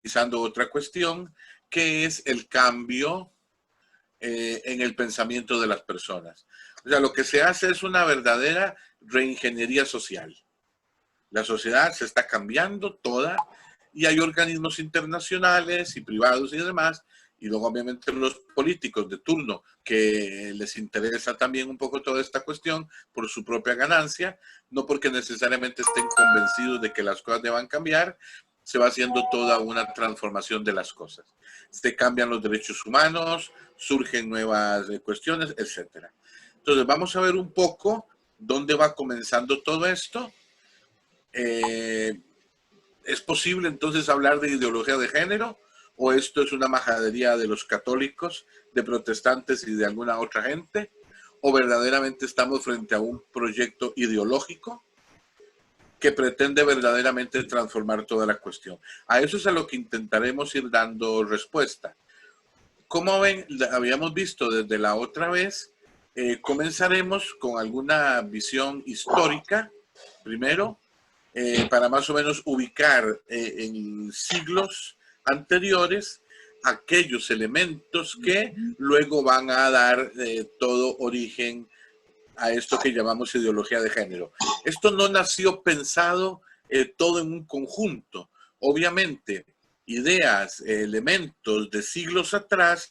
analizando otra cuestión, que es el cambio en el pensamiento de las personas. O sea, lo que se hace es una verdadera reingeniería social. La sociedad se está cambiando toda y hay organismos internacionales y privados y demás, y luego obviamente los políticos de turno que les interesa también un poco toda esta cuestión por su propia ganancia, no porque necesariamente estén convencidos de que las cosas deban cambiar, se va haciendo toda una transformación de las cosas. Se cambian los derechos humanos, surgen nuevas cuestiones, etc. Entonces vamos a ver un poco dónde va comenzando todo esto. ¿Es posible entonces hablar de ideología de género? ¿O esto es una majadería de los católicos, de protestantes y de alguna otra gente? ¿O verdaderamente estamos frente a un proyecto ideológico que pretende verdaderamente transformar toda la cuestión? A eso es a lo que intentaremos ir dando respuesta. Como ven, habíamos visto desde la otra vez, comenzaremos con alguna visión histórica, primero, para más o menos ubicar en siglos anteriores aquellos elementos que luego van a dar todo origen a esto que llamamos ideología de género. Esto no nació pensado todo en un conjunto. Obviamente, ideas, elementos de siglos atrás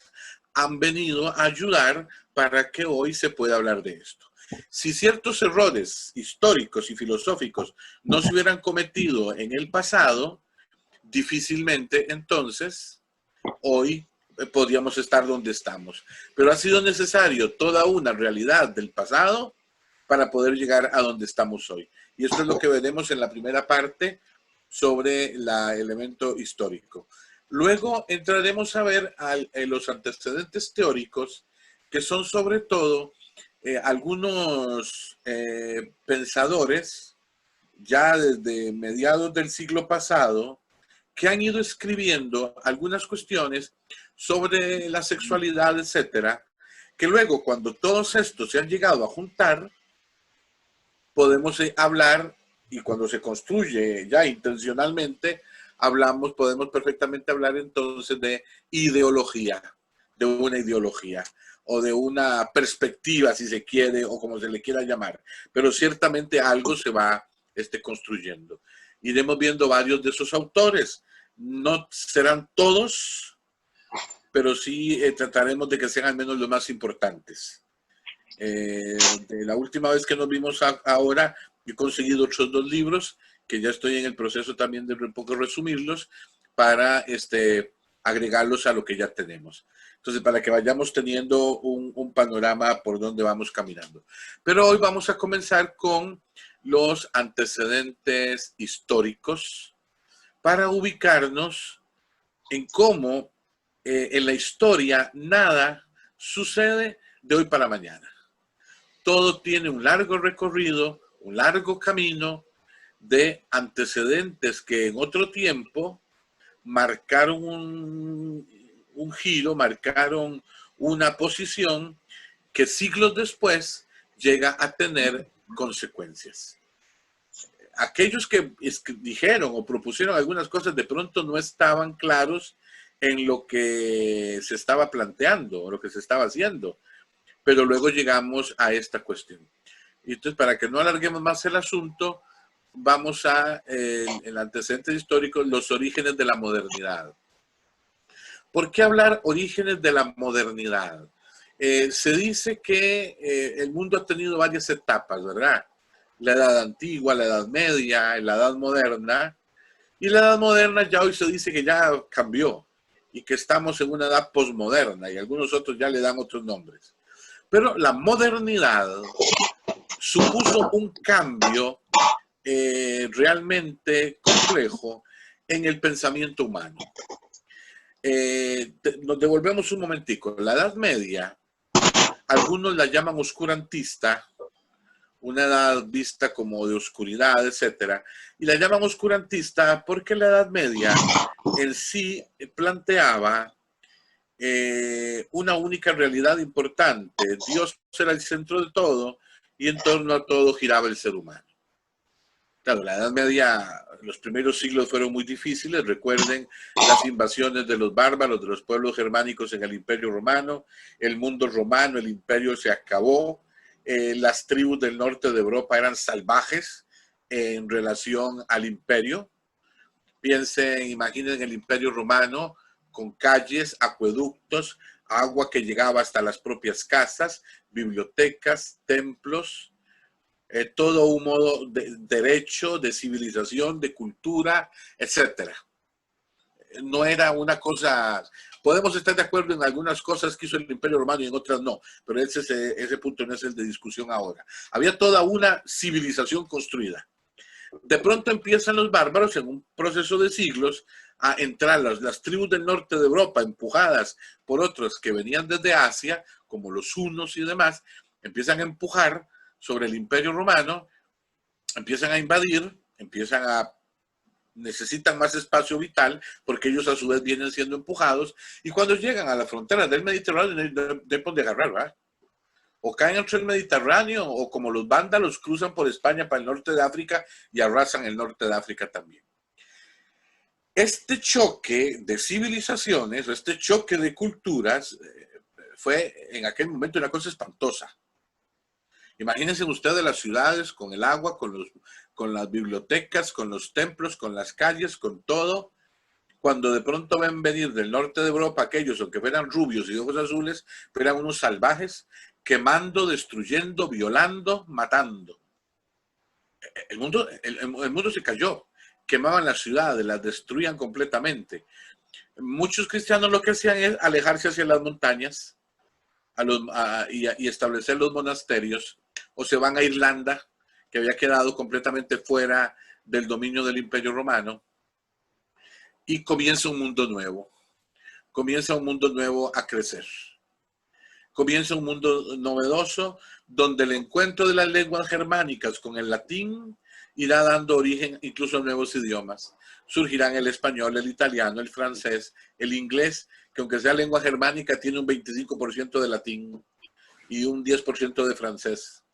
han venido a ayudar para que hoy se pueda hablar de esto. Si ciertos errores históricos y filosóficos no se hubieran cometido en el pasado, difícilmente entonces hoy podríamos estar donde estamos. Pero ha sido necesario toda una realidad del pasado para poder llegar a donde estamos hoy. Y esto es lo que veremos en la primera parte sobre el elemento histórico. Luego entraremos a ver los antecedentes teóricos, que son sobre todo algunos pensadores ya desde mediados del siglo pasado que han ido escribiendo algunas cuestiones sobre la sexualidad, etcétera, que luego cuando todos estos se han llegado a juntar, podemos hablar, y cuando se construye ya intencionalmente, podemos perfectamente hablar entonces de ideología, de una ideología, o de una perspectiva, si se quiere, o como se le quiera llamar. Pero ciertamente algo se va construyendo. Iremos viendo varios de esos autores. No serán todos, pero sí trataremos de que sean al menos los más importantes. De la última vez que nos vimos ahora, he conseguido otros 2 libros que ya estoy en el proceso también de un poco resumirlos para agregarlos a lo que ya tenemos. Entonces, para que vayamos teniendo un panorama por donde vamos caminando. Pero hoy vamos a comenzar con los antecedentes históricos para ubicarnos en cómo en la historia nada sucede de hoy para mañana. Todo tiene un largo recorrido, un largo camino de antecedentes que en otro tiempo marcaron un giro, marcaron una posición que siglos después llega a tener consecuencias. Aquellos que dijeron o propusieron algunas cosas de pronto no estaban claros en lo que se estaba planteando o lo que se estaba haciendo, pero luego llegamos a esta cuestión. Y entonces, para que no alarguemos más el asunto, vamos a el antecedente histórico, los orígenes de la modernidad. ¿Por qué hablar orígenes de la modernidad? Se dice que el mundo ha tenido varias etapas, ¿verdad? La edad antigua, la edad media, la edad moderna. Y la edad moderna ya hoy se dice que ya cambió y que estamos en una edad posmoderna y algunos otros ya le dan otros nombres. Pero la modernidad supuso un cambio realmente complejo en el pensamiento humano. Nos devolvemos un momentico. La Edad Media, algunos la llaman oscurantista, una edad vista como de oscuridad, etcétera, y la llaman oscurantista porque la Edad Media en sí planteaba una única realidad importante. Dios era el centro de todo y en torno a todo giraba el ser humano. Claro, la Edad Media, los primeros siglos fueron muy difíciles. Recuerden las invasiones de los bárbaros, de los pueblos germánicos en el Imperio Romano. El mundo romano, el imperio se acabó. Las tribus del norte de Europa eran salvajes en relación al imperio. Piensen, imaginen el Imperio Romano con calles, acueductos, agua que llegaba hasta las propias casas, bibliotecas, templos, todo un modo de derecho, de civilización, de cultura, etcétera. No era una cosa, podemos estar de acuerdo en algunas cosas que hizo el Imperio Romano y en otras no, pero ese punto no es el de discusión ahora. Había toda una civilización construida. De pronto empiezan los bárbaros en un proceso de siglos a entrar las tribus del norte de Europa, empujadas por otros que venían desde Asia, como los hunos y demás, empiezan a empujar sobre el Imperio Romano, empiezan a invadir, necesitan más espacio vital porque ellos a su vez vienen siendo empujados, y cuando llegan a la frontera del Mediterráneo no hay por dónde agarrar, ¿verdad? O caen entre el Mediterráneo, o como los vándalos cruzan por España para el norte de África y arrasan el norte de África también. Este choque de civilizaciones, este choque de culturas, fue en aquel momento una cosa espantosa. Imagínense ustedes las ciudades con el agua, con las bibliotecas, con los templos, con las calles, con todo. Cuando de pronto ven venir del norte de Europa aquellos, aunque fueran rubios y ojos azules, eran unos salvajes, quemando, destruyendo, violando, matando. El mundo se cayó. Quemaban las ciudades, las destruían completamente. Muchos cristianos lo que hacían es alejarse hacia las montañas y establecer los monasterios, o se van a Irlanda, que había quedado completamente fuera del dominio del Imperio Romano, y comienza un mundo nuevo. Comienza un mundo nuevo a crecer. Comienza un mundo novedoso donde el encuentro de las lenguas germánicas con el latín irá dando origen incluso a nuevos idiomas. Surgirán el español, el italiano, el francés, el inglés, que aunque sea lengua germánica tiene un 25% de latín y un 10% de francés.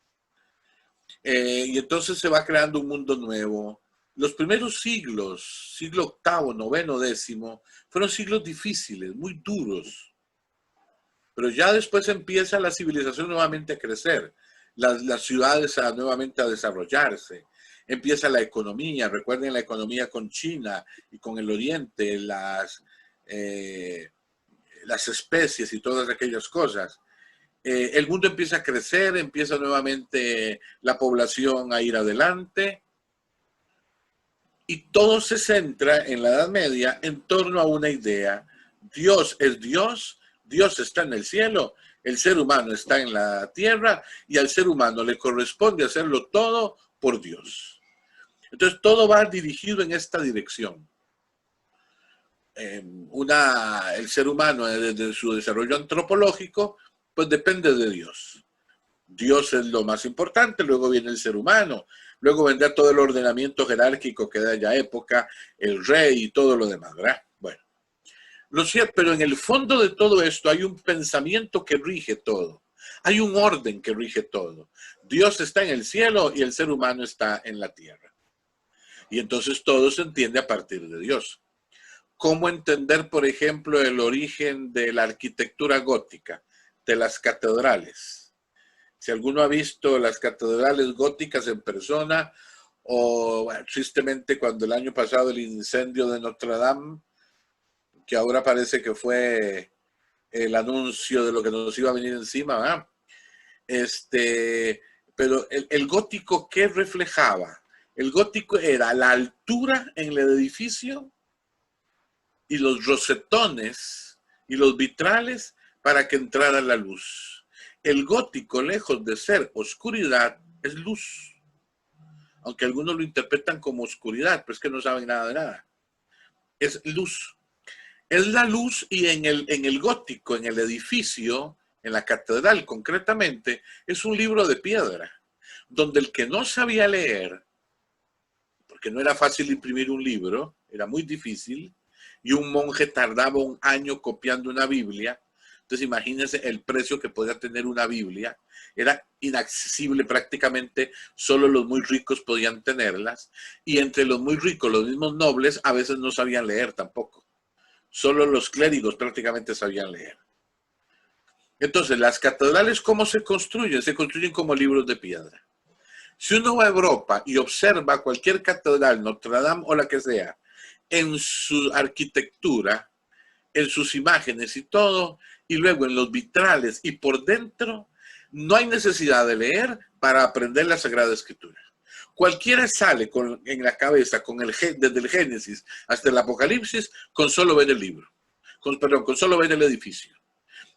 Y entonces se va creando un mundo nuevo. Los primeros siglos, siglo VIII, noveno, décimo, fueron siglos difíciles, muy duros. Pero ya después empieza la civilización nuevamente a crecer, las ciudades nuevamente a desarrollarse, empieza la economía. Recuerden la economía con China y con el Oriente, las especies y todas aquellas cosas. El mundo empieza a crecer, empieza nuevamente la población a ir adelante, y todo se centra en la Edad Media en torno a una idea. Dios es Dios, Dios está en el cielo, el ser humano está en la tierra, y al ser humano le corresponde hacerlo todo por Dios. Entonces todo va dirigido en esta dirección. El ser humano, desde su desarrollo antropológico, pues depende de Dios. Dios es lo más importante, luego viene el ser humano, luego vendrá todo el ordenamiento jerárquico que de aquella época, el rey y todo lo demás, ¿verdad? Bueno, pero en el fondo de todo esto hay un pensamiento que rige todo, hay un orden que rige todo. Dios está en el cielo y el ser humano está en la tierra. Y entonces todo se entiende a partir de Dios. ¿Cómo entender, por ejemplo, el origen de la arquitectura gótica, de las catedrales? Si alguno ha visto las catedrales góticas en persona, o bueno, tristemente cuando el año pasado el incendio de Notre Dame, que ahora parece que fue el anuncio de lo que nos iba a venir encima, ¿verdad? Pero el gótico, ¿qué reflejaba? El gótico era la altura en el edificio y los rosetones y los vitrales para que entrara la luz. El gótico, lejos de ser oscuridad, es luz. Aunque algunos lo interpretan como oscuridad, pero es que no saben nada de nada. Es luz. Es la luz, y en el gótico, en el edificio, en la catedral concretamente, es un libro de piedra, donde el que no sabía leer, porque no era fácil imprimir un libro, era muy difícil, y un monje tardaba un año copiando una Biblia, Entonces imagínense el precio que podía tener una Biblia. Era inaccesible prácticamente, solo los muy ricos podían tenerlas. Y entre los muy ricos, los mismos nobles, a veces no sabían leer tampoco. Solo los clérigos prácticamente sabían leer. Entonces, las catedrales, ¿cómo se construyen? Se construyen como libros de piedra. Si uno va a Europa y observa cualquier catedral, Notre Dame o la que sea, en su arquitectura, en sus imágenes y todo, y luego en los vitrales y por dentro, no hay necesidad de leer para aprender la Sagrada Escritura. Cualquiera sale en la cabeza desde el Génesis hasta el Apocalipsis con solo ver el libro, con solo ver el edificio.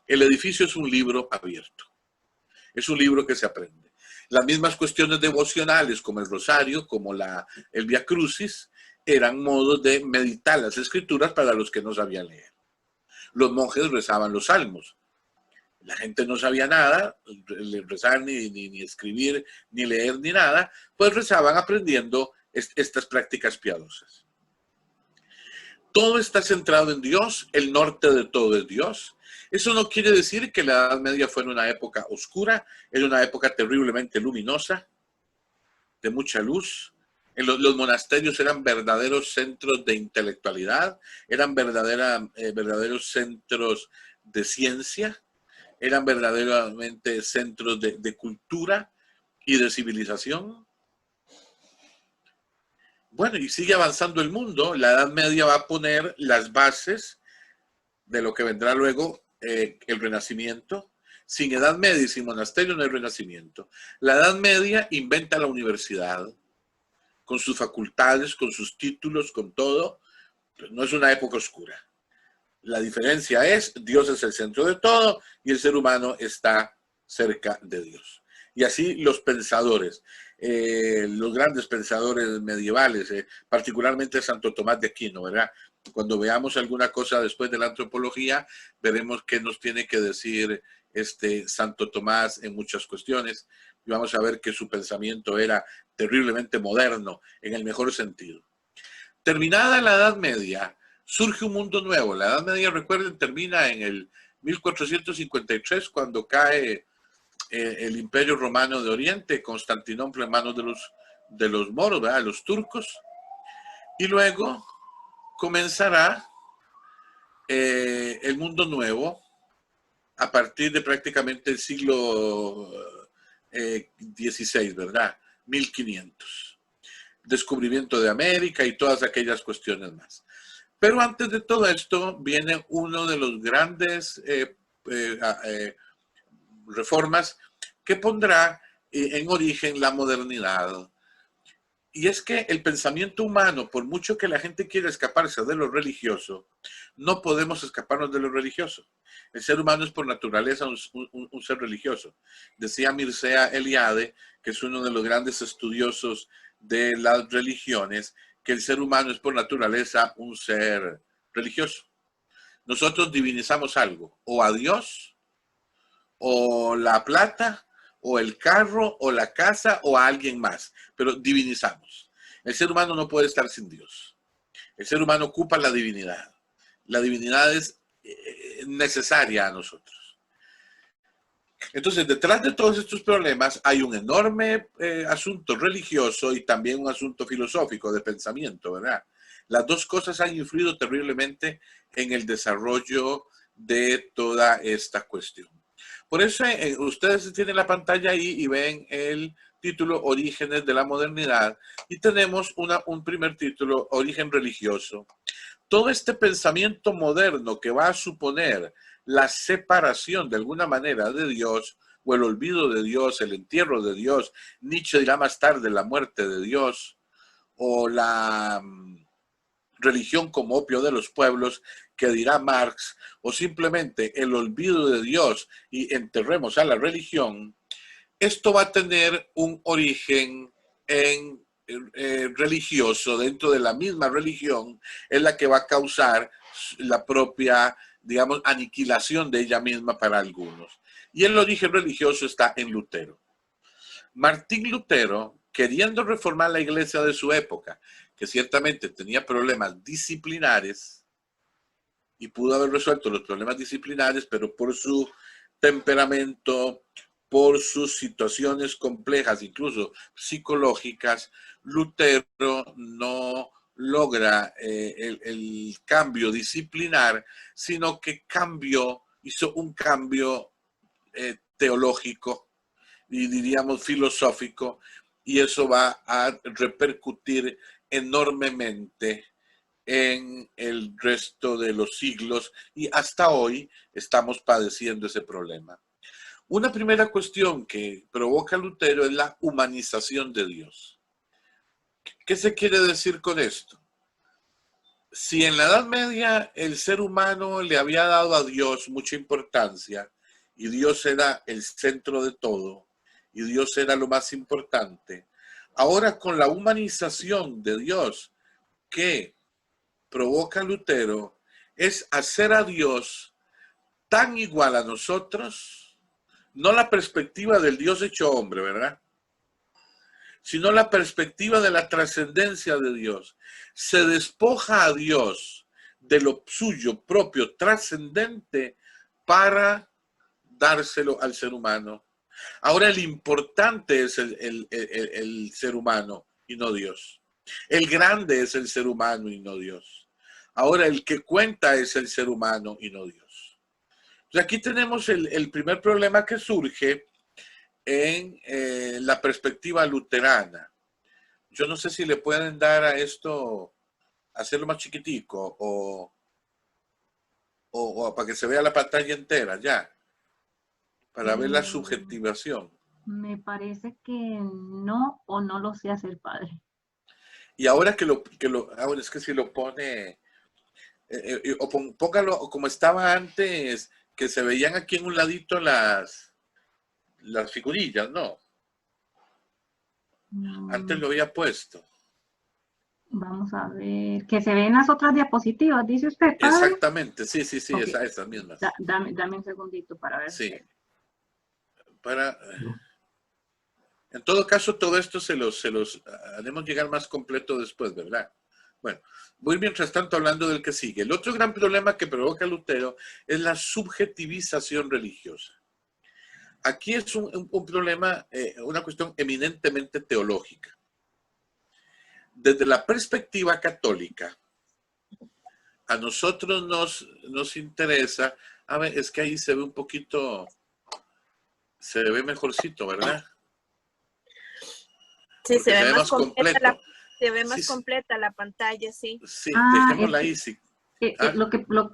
El edificio es un libro abierto, es un libro que se aprende. Las mismas cuestiones devocionales como el rosario, como el Vía Crucis, eran modos de meditar las escrituras para los que no sabían leer. Los monjes rezaban los salmos. La gente no sabía nada, rezar ni escribir, ni leer, ni nada, pues rezaban aprendiendo estas prácticas piadosas. Todo está centrado en Dios, el norte de todo es Dios. Eso no quiere decir que la Edad Media fuera una época oscura, era una época terriblemente luminosa, de mucha luz. Los monasterios eran verdaderos centros de intelectualidad, eran verdaderos centros de ciencia, eran verdaderamente centros de cultura y de civilización. Bueno, y sigue avanzando el mundo. La Edad Media va a poner las bases de lo que vendrá luego, el Renacimiento. Sin Edad Media y sin monasterio no hay Renacimiento. La Edad Media inventa la universidad, con sus facultades, con sus títulos, con todo. No es una época oscura. La diferencia es, Dios es el centro de todo y el ser humano está cerca de Dios. Y así los pensadores, los grandes pensadores medievales, particularmente Santo Tomás de Aquino, ¿verdad? Cuando veamos alguna cosa después de la antropología, veremos qué nos tiene que decir Santo Tomás en muchas cuestiones. Y vamos a ver que su pensamiento era terriblemente moderno, en el mejor sentido. Terminada la Edad Media, surge un mundo nuevo. La Edad Media, recuerden, termina en el 1453, cuando cae el Imperio Romano de Oriente, Constantinopla en manos de los moros, ¿verdad? Los turcos. Y luego comenzará el mundo nuevo a partir de prácticamente el siglo XVI, ¿verdad? 1500. Descubrimiento de América y todas aquellas cuestiones más. Pero antes de todo esto viene uno de los grandes reformas que pondrá en origen la modernidad. Y es que el pensamiento humano, por mucho que la gente quiera escaparse de lo religioso, no podemos escaparnos de lo religioso. El ser humano es por naturaleza un ser religioso. Decía Mircea Eliade, que es uno de los grandes estudiosos de las religiones, que el ser humano es por naturaleza un ser religioso. Nosotros divinizamos algo, o a Dios, o la plata, o el carro, o la casa, o a alguien más, pero divinizamos. El ser humano no puede estar sin Dios. El ser humano ocupa la divinidad. La divinidad es necesaria a nosotros. Entonces, detrás de todos estos problemas hay un enorme asunto religioso y también un asunto filosófico de pensamiento, ¿verdad? Las dos cosas han influido terriblemente en el desarrollo de toda esta cuestión. Por eso ustedes tienen la pantalla ahí y ven el título Orígenes de la Modernidad y tenemos un primer título, Origen Religioso. Todo este pensamiento moderno que va a suponer la separación de alguna manera de Dios o el olvido de Dios, el entierro de Dios, Nietzsche dirá más tarde la muerte de Dios o la religión como opio de los pueblos, que dirá Marx, o simplemente el olvido de Dios y enterremos a la religión, esto va a tener un origen religioso dentro de la misma religión, en la que va a causar la propia, digamos, aniquilación de ella misma para algunos. Y el origen religioso está en Lutero. Martín Lutero, queriendo reformar la iglesia de su época, que ciertamente tenía problemas disciplinares, y pudo haber resuelto los problemas disciplinares, pero por su temperamento, por sus situaciones complejas, incluso psicológicas, Lutero no logra el cambio disciplinar, sino que hizo un cambio teológico y diríamos filosófico, y eso va a repercutir enormemente en el resto de los siglos y hasta hoy estamos padeciendo ese problema. Una primera cuestión que provoca Lutero es la humanización de Dios. ¿Qué se quiere decir con esto? Si en la Edad Media el ser humano le había dado a Dios mucha importancia y Dios era el centro de todo y Dios era lo más importante, ahora con la humanización de Dios que provoca Lutero es hacer a Dios tan igual a nosotros, no la perspectiva del Dios hecho hombre, ¿verdad? Sino la perspectiva de la trascendencia de Dios. Se despoja a Dios de lo suyo propio trascendente para dárselo al ser humano. Ahora el importante es el ser humano y no Dios. El grande es el ser humano y no Dios. Ahora el que cuenta es el ser humano y no Dios. Entonces aquí tenemos el primer problema que surge en la perspectiva luterana. Yo no sé si le pueden dar a esto, hacerlo más chiquitico o para que se vea la pantalla entera ya, para ver la subjetivación. Me parece que no, o no lo sé hacer, padre. Y ahora ahora es que si lo pone, o póngalo como estaba antes, que se veían aquí en un ladito las figurillas, ¿no? Antes lo había puesto. Vamos a ver, que se ven las otras diapositivas, dice usted, padre. Exactamente, sí, Okay. esas mismas. Dame un segundito para ver. Sí. En todo caso, todo esto se los haremos llegar más completo después, ¿verdad? Bueno, voy mientras tanto hablando del que sigue. El otro gran problema que provoca Lutero es la subjetivización religiosa. Aquí es un problema, una cuestión eminentemente teológica. Desde la perspectiva católica, a nosotros nos interesa, a ver, es que ahí se ve un poquito, se ve mejorcito, ¿verdad? Sí, porque se ve más completo. Se ve más completa la pantalla, sí. Sí, dejémosla ahí, sí.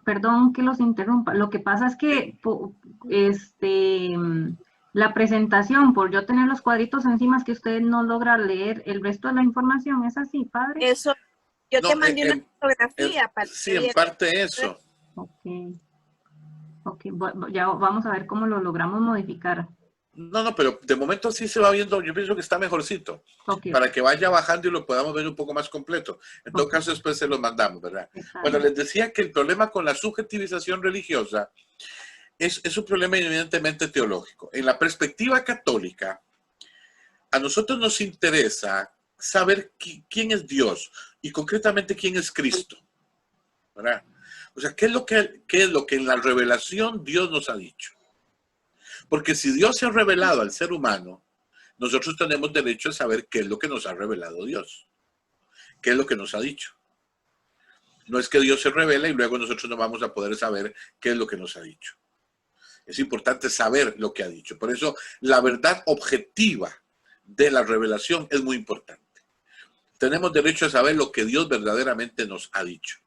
Perdón que los interrumpa, lo que pasa es que la presentación, por yo tener los cuadritos encima, es que usted no logra leer el resto de la información, ¿es así, padre? Eso, yo te mandé una fotografía para sí, en parte eso. Ok, ya vamos a ver cómo lo logramos modificar. No, pero de momento sí se va viendo, yo pienso que está mejorcito, para que vaya bajando y lo podamos ver un poco más completo. En todo caso, después se los mandamos, ¿verdad? Bueno, les decía que el problema con la subjetivización religiosa es un problema evidentemente teológico. En la perspectiva católica, a nosotros nos interesa saber quién es Dios y concretamente quién es Cristo, ¿verdad? O sea, ¿qué es lo que en la revelación Dios nos ha dicho? Porque si Dios se ha revelado al ser humano, nosotros tenemos derecho a saber qué es lo que nos ha revelado Dios. ¿Qué es lo que nos ha dicho? No es que Dios se revela y luego nosotros no vamos a poder saber qué es lo que nos ha dicho. Es importante saber lo que ha dicho. Por eso la verdad objetiva de la revelación es muy importante. Tenemos derecho a saber lo que Dios verdaderamente nos ha dicho.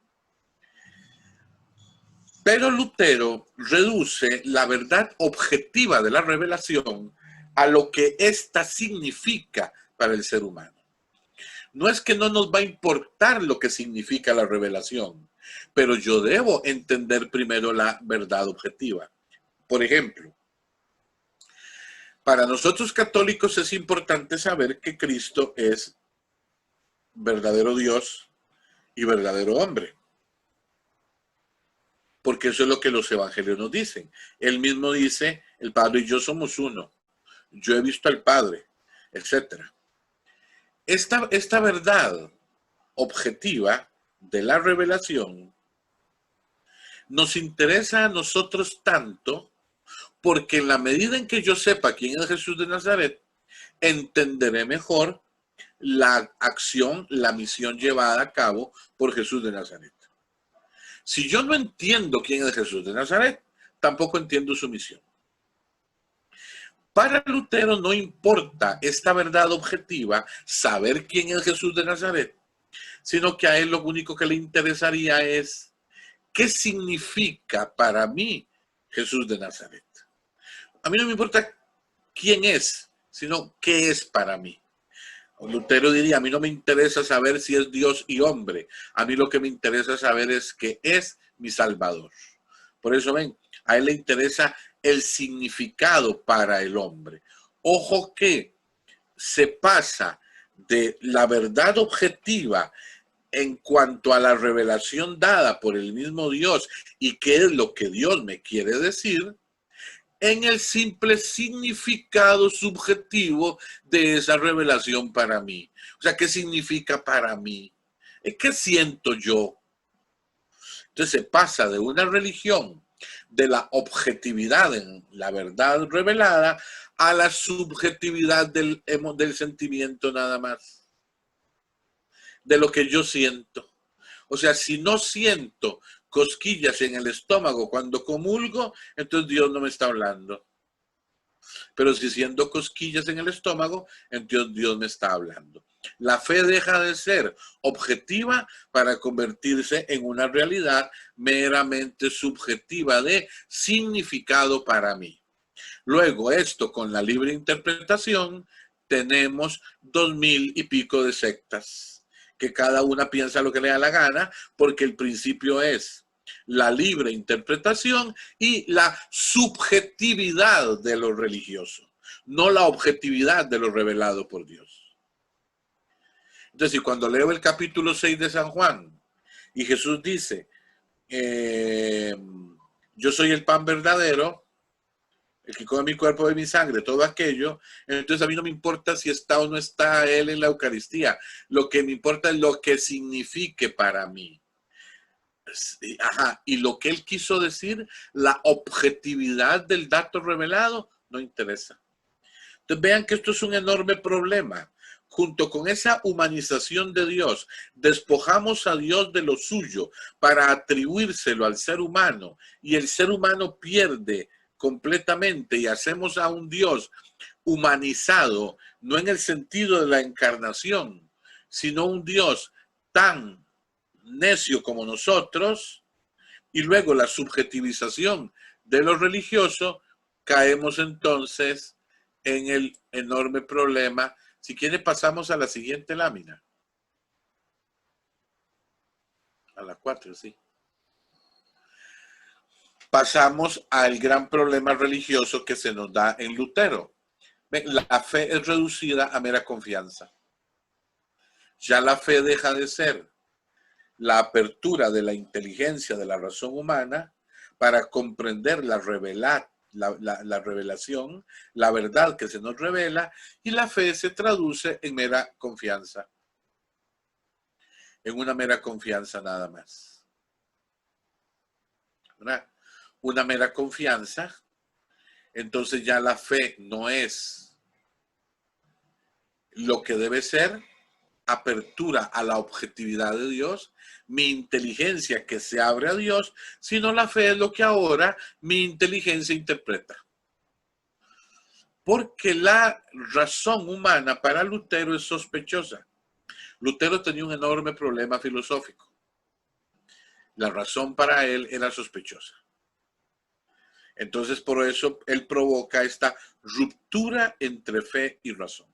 Pero Lutero reduce la verdad objetiva de la revelación a lo que ésta significa para el ser humano. No es que no nos va a importar lo que significa la revelación, pero yo debo entender primero la verdad objetiva. Por ejemplo, para nosotros católicos es importante saber que Cristo es verdadero Dios y verdadero hombre. Porque eso es lo que los evangelios nos dicen. Él mismo dice, el Padre y yo somos uno. Yo he visto al Padre, etc. Esta verdad objetiva de la revelación nos interesa a nosotros tanto porque en la medida en que yo sepa quién es Jesús de Nazaret, entenderé mejor la acción, la misión llevada a cabo por Jesús de Nazaret. Si yo no entiendo quién es Jesús de Nazaret, tampoco entiendo su misión. Para Lutero no importa esta verdad objetiva, saber quién es Jesús de Nazaret, sino que a él lo único que le interesaría es qué significa para mí Jesús de Nazaret. A mí no me importa quién es, sino qué es para mí. Lutero diría, a mí no me interesa saber si es Dios y hombre. A mí lo que me interesa saber es que es mi Salvador. Por eso ven, a él le interesa el significado para el hombre. Ojo que se pasa de la verdad objetiva en cuanto a la revelación dada por el mismo Dios y qué es lo que Dios me quiere decir, en el simple significado subjetivo de esa revelación para mí. O sea, ¿qué significa para mí? ¿Qué siento yo? Entonces se pasa de una religión de la objetividad en la verdad revelada a la subjetividad del sentimiento nada más. De lo que yo siento. O sea, si no siento cosquillas en el estómago cuando comulgo, entonces Dios no me está hablando. Pero si siento cosquillas en el estómago, entonces Dios me está hablando. La fe deja de ser objetiva para convertirse en una realidad meramente subjetiva de significado para mí. Luego, esto con la libre interpretación, tenemos 2000 y pico de sectas, que cada una piensa lo que le da la gana, porque el principio es la libre interpretación y la subjetividad de lo religioso, no la objetividad de lo revelado por Dios. Entonces, cuando leo el capítulo 6 de San Juan y Jesús dice, yo soy el pan verdadero, el que come mi cuerpo y mi sangre, todo aquello, entonces a mí no me importa si está o no está Él en la Eucaristía. Lo que me importa es lo que signifique para mí. Ajá, y lo que Él quiso decir, la objetividad del dato revelado, no interesa. Entonces vean que esto es un enorme problema. Junto con esa humanización de Dios, despojamos a Dios de lo suyo para atribuírselo al ser humano, y el ser humano pierde completamente y hacemos a un Dios humanizado, no en el sentido de la encarnación, sino un Dios tan necio como nosotros, y luego la subjetivización de lo religioso, caemos entonces en el enorme problema. Si quiere, pasamos a la siguiente lámina. A la 4, sí. Pasamos al gran problema religioso que se nos da en Lutero. La fe es reducida a mera confianza. Ya la fe deja de ser la apertura de la inteligencia de la razón humana para comprender la revelación, la verdad que se nos revela, y la fe se traduce en mera confianza. En una mera confianza nada más. Una mera confianza, entonces ya la fe no es lo que debe ser, apertura a la objetividad de Dios, mi inteligencia que se abre a Dios, sino la fe es lo que ahora mi inteligencia interpreta. Porque la razón humana para Lutero es sospechosa. Lutero tenía un enorme problema filosófico. La razón para él era sospechosa. Entonces, por eso él provoca esta ruptura entre fe y razón.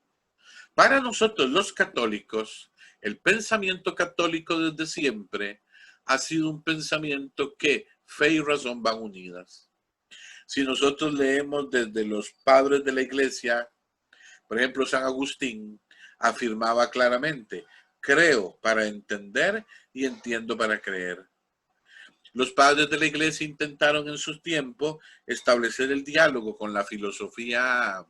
Para nosotros los católicos, el pensamiento católico desde siempre ha sido un pensamiento que fe y razón van unidas. Si nosotros leemos desde los padres de la iglesia, por ejemplo, San Agustín afirmaba claramente, creo para entender y entiendo para creer. Los padres de la iglesia intentaron en su tiempo establecer el diálogo con la filosofía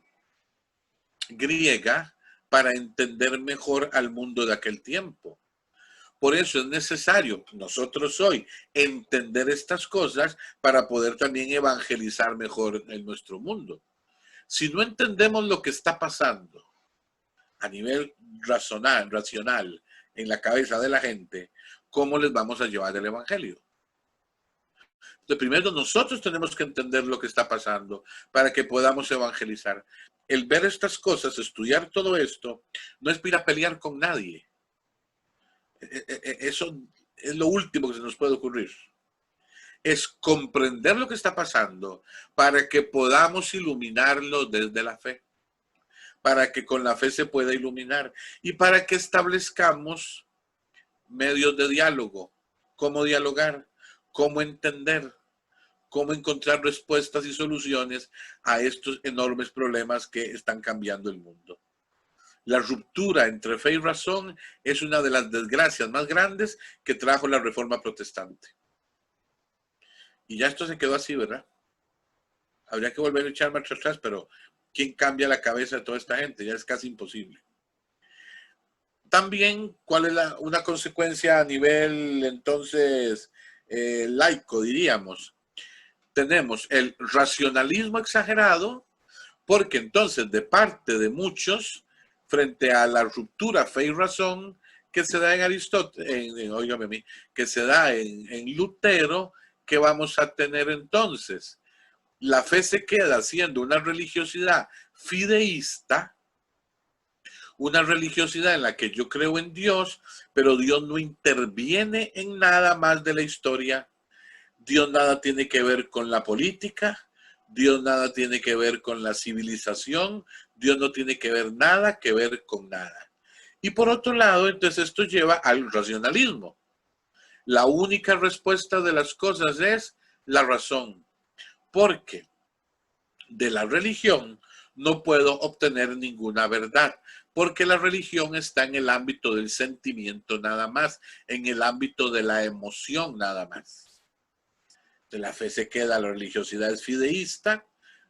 griega para entender mejor al mundo de aquel tiempo. Por eso es necesario nosotros hoy entender estas cosas para poder también evangelizar mejor en nuestro mundo. Si no entendemos lo que está pasando a nivel racional en la cabeza de la gente, ¿cómo les vamos a llevar el evangelio? Entonces, primero nosotros tenemos que entender lo que está pasando para que podamos evangelizar. El ver estas cosas, estudiar todo esto, no es para pelear con nadie. Eso es lo último que se nos puede ocurrir. Es comprender lo que está pasando para que podamos iluminarlo desde la fe. Para que con la fe se pueda iluminar y para que establezcamos medios de diálogo, cómo dialogar, cómo entender, cómo encontrar respuestas y soluciones a estos enormes problemas que están cambiando el mundo. La ruptura entre fe y razón es una de las desgracias más grandes que trajo la Reforma Protestante. Y ya esto se quedó así, ¿verdad? Habría que volver a echar marcha atrás, pero ¿quién cambia la cabeza de toda esta gente? Ya es casi imposible. También, ¿cuál es una consecuencia a nivel, entonces, laico, diríamos? Tenemos el racionalismo exagerado, porque entonces, de parte de muchos, frente a la ruptura fe y razón que se da en Aristóteles, que se da en Lutero, ¿qué vamos a tener entonces? La fe se queda siendo una religiosidad fideísta, una religiosidad en la que yo creo en Dios, pero Dios no interviene en nada más de la historia. Dios nada tiene que ver con la política, Dios nada tiene que ver con la civilización, Dios no tiene que ver nada que ver con nada. Y por otro lado, entonces esto lleva al racionalismo. La única respuesta de las cosas es la razón, porque de la religión no puedo obtener ninguna verdad, porque la religión está en el ámbito del sentimiento nada más, en el ámbito de la emoción nada más. De la fe se queda, la religiosidad es fideísta,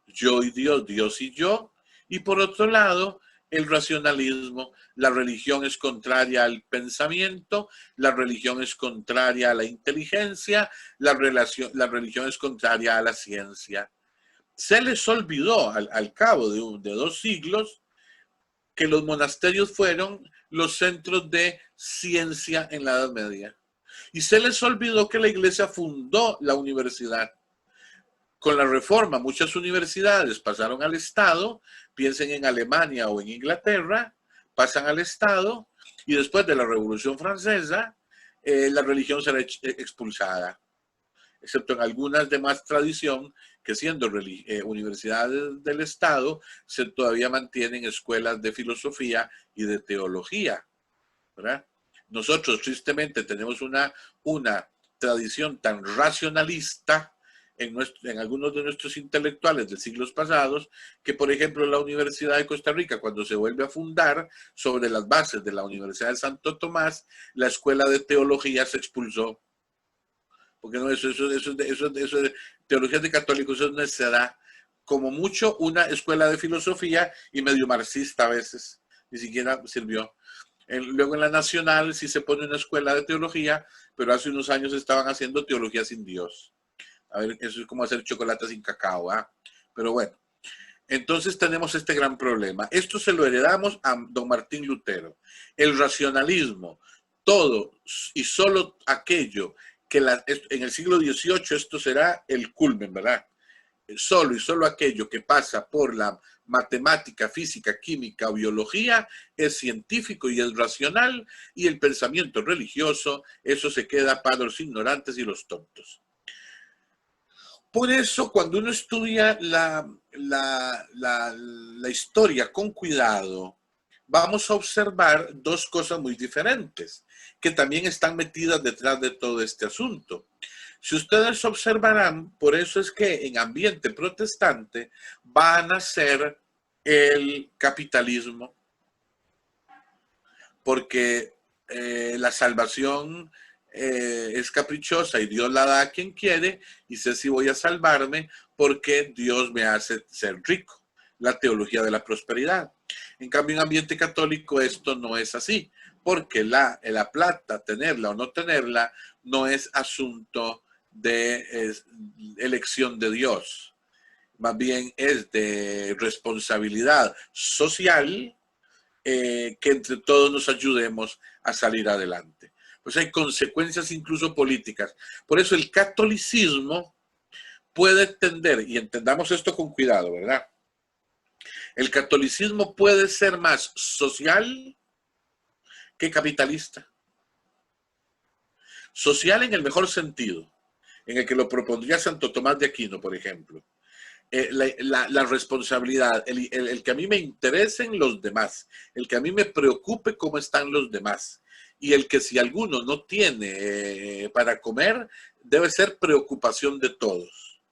yo y Dios, Dios y yo, y por otro lado, el racionalismo, la religión es contraria al pensamiento, la religión es contraria a la inteligencia, la religión es contraria a la ciencia. Se les olvidó al cabo de 2 siglos que los monasterios fueron los centros de ciencia en la Edad Media. Y se les olvidó que la Iglesia fundó la universidad. Con la Reforma, muchas universidades pasaron al Estado, piensen en Alemania o en Inglaterra, pasan al Estado, y después de la Revolución Francesa, la religión será expulsada, excepto en algunas de más tradición, que siendo universidades del Estado, se todavía mantienen escuelas de filosofía y de teología, ¿verdad? Nosotros, tristemente, tenemos una tradición tan racionalista en algunos de nuestros intelectuales de siglos pasados, que por ejemplo la Universidad de Costa Rica, cuando se vuelve a fundar sobre las bases de la Universidad de Santo Tomás, la escuela de teología se expulsó. Porque no, eso de teología de católicos, eso es necedad. Como mucho una escuela de filosofía y medio marxista a veces, ni siquiera sirvió. Luego en la Nacional sí se pone una escuela de teología, pero hace unos años estaban haciendo teología sin Dios. A ver, eso es como hacer chocolate sin cacao, ¿ah? Pero bueno, entonces tenemos este gran problema. Esto se lo heredamos a don Martín Lutero. El racionalismo, todo y solo aquello que en el siglo XVIII esto será el culmen, ¿verdad? Solo y solo aquello que pasa por la matemática, física, química o biología es científico y es racional, y el pensamiento religioso, eso se queda para los ignorantes y los tontos. Por eso, cuando uno estudia la historia con cuidado, vamos a observar 2 cosas muy diferentes, que también están metidas detrás de todo este asunto. Si ustedes observarán, por eso es que en ambiente protestante va a nacer el capitalismo, porque la salvación es caprichosa y Dios la da a quien quiere, y sé si voy a salvarme porque Dios me hace ser rico. La teología de la prosperidad. En cambio, en ambiente católico esto no es así. porque la plata, tenerla o no tenerla, no es asunto de elección de Dios. Más bien es de responsabilidad social, que entre todos nos ayudemos a salir adelante. Pues hay consecuencias incluso políticas. Por eso el catolicismo puede tender, y entendamos esto con cuidado, ¿verdad? El catolicismo puede ser más social que capitalista. Social en el mejor sentido, en el que lo propondría Santo Tomás de Aquino, por ejemplo. La responsabilidad, el que a mí me interesen los demás, el que a mí me preocupe cómo están los demás, y el que si alguno no tiene para comer, debe ser preocupación de todos.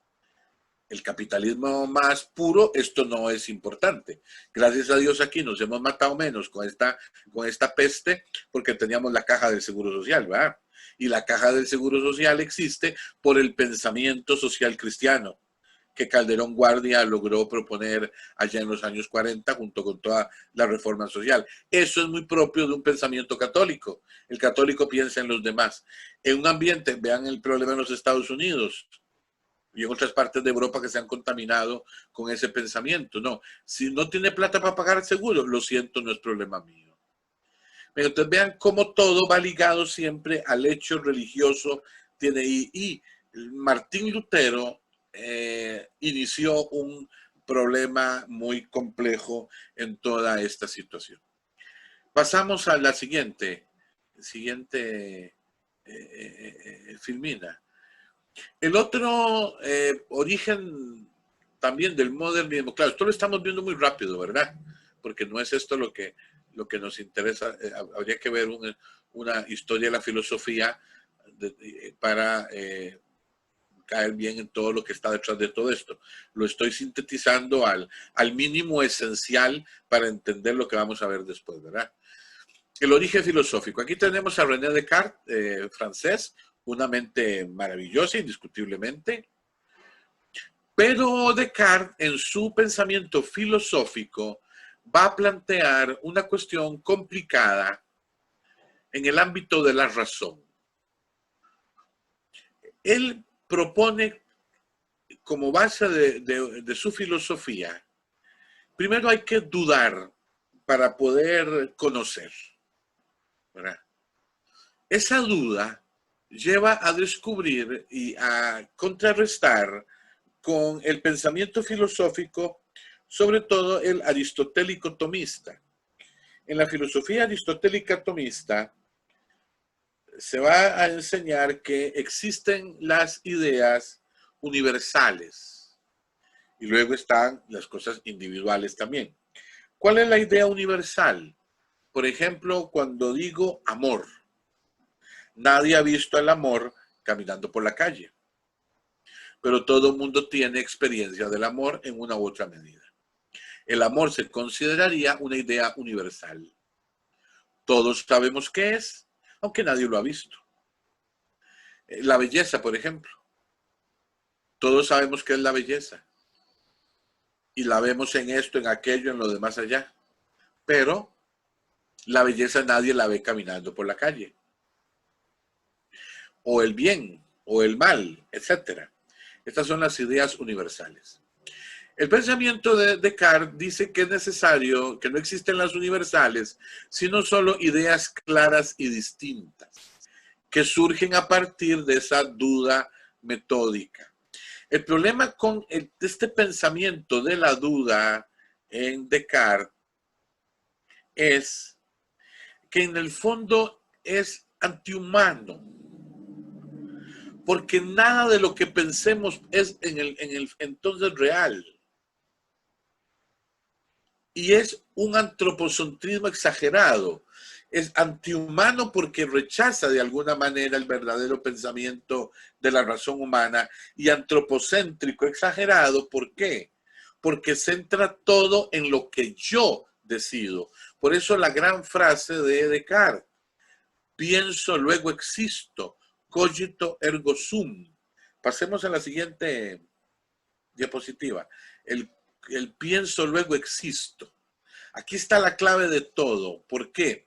El capitalismo más puro, esto no es importante. Gracias a Dios aquí nos hemos matado menos con esta peste, porque teníamos la caja del Seguro Social, ¿verdad? Y la caja del Seguro Social existe por el pensamiento social cristiano que Calderón Guardia logró proponer allá en los años 40 junto con toda la reforma social. Eso es muy propio de un pensamiento católico. El católico piensa en los demás. En un ambiente, vean el problema en los Estados Unidos y en otras partes de Europa que se han contaminado con ese pensamiento. No, si no tiene plata para pagar el seguro, lo siento, no es problema mío. Pero entonces vean cómo todo va ligado siempre al hecho religioso. Y Martín Lutero inició un problema muy complejo en toda esta situación. Pasamos a la siguiente Filmina. El otro origen también del modernismo, claro, esto lo estamos viendo muy rápido, ¿verdad? Porque no es esto lo que nos interesa. Habría que ver una historia de la filosofía para caer bien en todo lo que está detrás de todo esto. Lo estoy sintetizando al mínimo esencial para entender lo que vamos a ver después, ¿verdad? El origen filosófico. Aquí tenemos a René Descartes, francés, una mente maravillosa, indiscutiblemente. Pero Descartes, en su pensamiento filosófico, va a plantear una cuestión complicada en el ámbito de la razón. Él propone como base de su filosofía, primero hay que dudar para poder conocer, ¿verdad? Esa duda lleva a descubrir y a contrarrestar con el pensamiento filosófico, sobre todo el aristotélico tomista. En la filosofía aristotélica tomista se va a enseñar que existen las ideas universales y luego están las cosas individuales también. ¿Cuál es la idea universal? Por ejemplo, cuando digo amor, nadie ha visto el amor caminando por la calle, pero todo el mundo tiene experiencia del amor en una u otra medida. El amor se consideraría una idea universal. Todos sabemos qué es, aunque nadie lo ha visto. La belleza, por ejemplo. Todos sabemos qué es la belleza. Y la vemos en esto, en aquello, en lo demás allá. Pero la belleza nadie la ve caminando por la calle. O el bien, o el mal, etc. Estas son las ideas universales. El pensamiento de Descartes dice que es necesario, que no existen las universales, sino solo ideas claras y distintas, que surgen a partir de esa duda metódica. El problema con este pensamiento de la duda en Descartes es que en el fondo es antihumano, porque nada de lo que pensemos es en el entonces real. Y es un antropocentrismo exagerado. Es antihumano porque rechaza de alguna manera el verdadero pensamiento de la razón humana, y antropocéntrico exagerado, ¿por qué? Porque centra todo en lo que yo decido. Por eso la gran frase de Descartes: pienso, luego existo, cogito ergo sum. Pasemos a la siguiente diapositiva. El pienso, luego existo. Aquí está la clave de todo. ¿Por qué?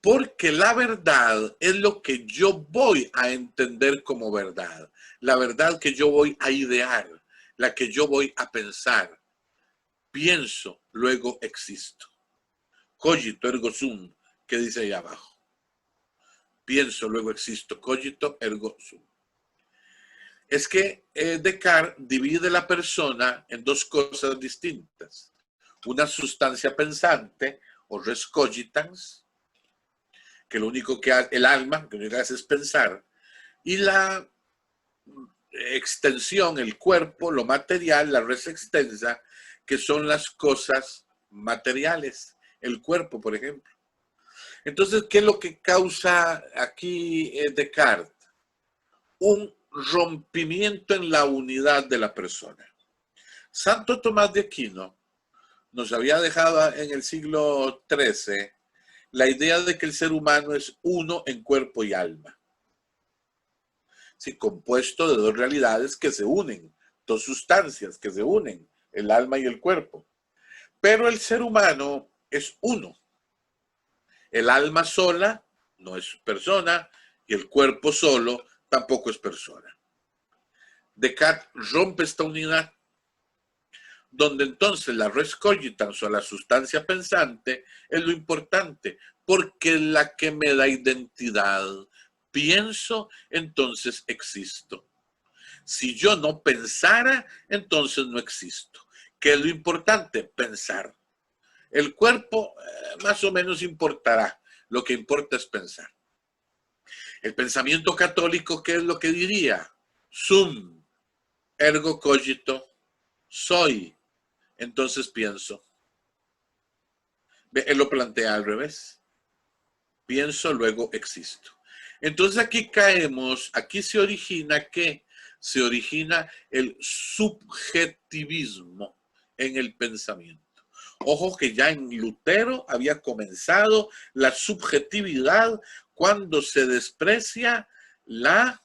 Porque la verdad es lo que yo voy a entender como verdad. La verdad que yo voy a idear, la que yo voy a pensar. Pienso, luego existo. Cogito ergo sum, que dice ahí abajo. Pienso, luego existo. Cogito ergo sum. Es que Descartes divide la persona en dos cosas distintas. Una sustancia pensante, o res cogitans, que lo único que hace, el alma, que lo único que hace es pensar, y la extensión, el cuerpo, lo material, la res extensa, que son las cosas materiales, el cuerpo, por ejemplo. Entonces, ¿qué es lo que causa aquí Descartes? Un rompimiento en la unidad de la persona. Santo Tomás de Aquino nos había dejado en el siglo XIII la idea de que el ser humano es uno en cuerpo y alma. Sí, compuesto de dos realidades que se unen, dos sustancias que se unen, el alma y el cuerpo. Pero el ser humano es uno. El alma sola no es persona y el cuerpo solo tampoco es persona. Descartes rompe esta unidad, donde entonces la res cogitans o la sustancia pensante es lo importante, porque es la que me da identidad. Pienso, entonces existo. Si yo no pensara, entonces no existo. ¿Qué es lo importante? Pensar. El cuerpo más o menos importará. Lo que importa es pensar. El pensamiento católico, ¿qué es lo que diría? Sum, ergo cogito, soy, entonces pienso. Él lo plantea al revés. Pienso, luego existo. Entonces aquí caemos, aquí se origina ¿qué? Se origina el subjetivismo en el pensamiento. Ojo que ya en Lutero había comenzado la subjetividad cuando se desprecia la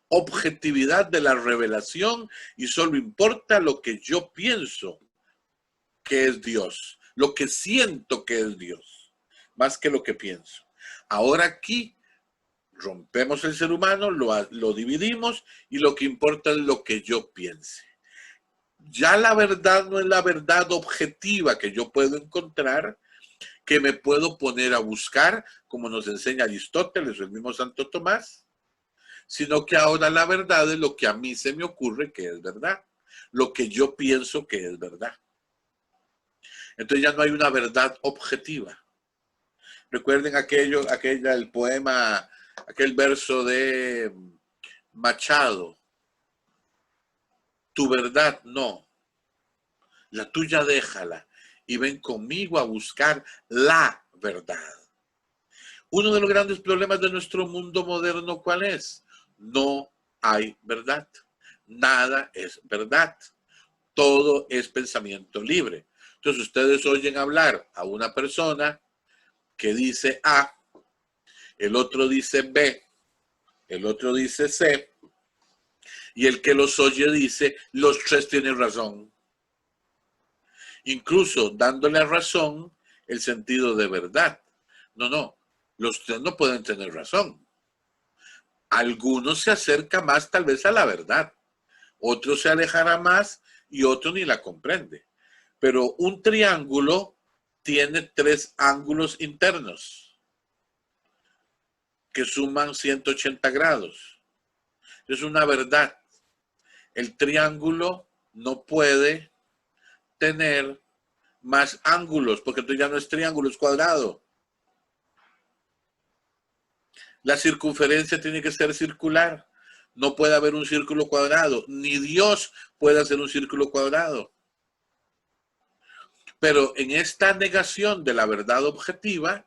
objetividad de la revelación y solo importa lo que yo pienso que es Dios, lo que siento que es Dios, más que lo que pienso. Ahora aquí rompemos el ser humano, lo dividimos y lo que importa es lo que yo piense. Ya la verdad no es la verdad objetiva que yo puedo encontrar, que me puedo poner a buscar, como nos enseña Aristóteles o el mismo Santo Tomás, sino que ahora la verdad es lo que a mí se me ocurre que es verdad, lo que yo pienso que es verdad. Entonces ya no hay una verdad objetiva. Recuerden el poema, aquel verso de Machado. Tu verdad no, la tuya déjala y ven conmigo a buscar la verdad. Uno de los grandes problemas de nuestro mundo moderno, ¿cuál es? No hay verdad. Nada es verdad. Todo es pensamiento libre. Entonces ustedes oyen hablar a una persona que dice A, el otro dice B, el otro dice C, y el que los oye dice, los tres tienen razón. Incluso dándole razón el sentido de verdad. No, los tres no pueden tener razón. Algunos se acerca más tal vez a la verdad, otro se alejará más y otro ni la comprende. Pero un triángulo tiene tres ángulos internos que suman 180 grados. Es una verdad. El triángulo no puede tener más ángulos, porque entonces ya no es triángulo, es cuadrado. La circunferencia tiene que ser circular. No puede haber un círculo cuadrado. Ni Dios puede hacer un círculo cuadrado. Pero en esta negación de la verdad objetiva,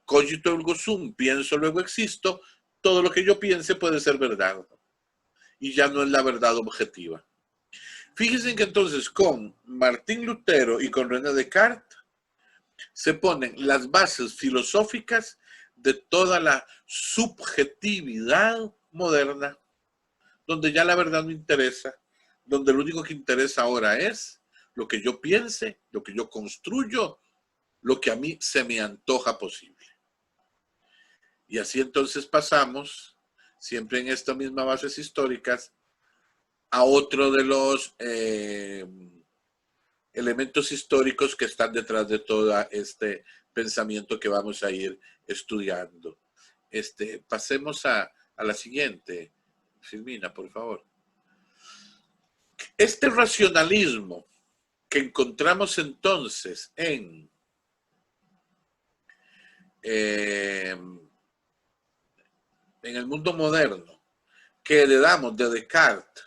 cogito ergo sum, pienso luego existo, todo lo que yo piense puede ser verdad. Y ya no es la verdad objetiva. Fíjense que entonces con Martín Lutero y con René Descartes se ponen las bases filosóficas de toda la subjetividad moderna, donde ya la verdad no interesa, donde lo único que interesa ahora es lo que yo piense, lo que yo construyo, lo que a mí se me antoja posible. Y así entonces pasamos, siempre en estas mismas bases históricas, a otro de los elementos históricos que están detrás de todo este pensamiento que vamos a ir estudiando. Pasemos a la siguiente, Silvina, por favor. Este racionalismo que encontramos entonces en el mundo moderno, que heredamos de Descartes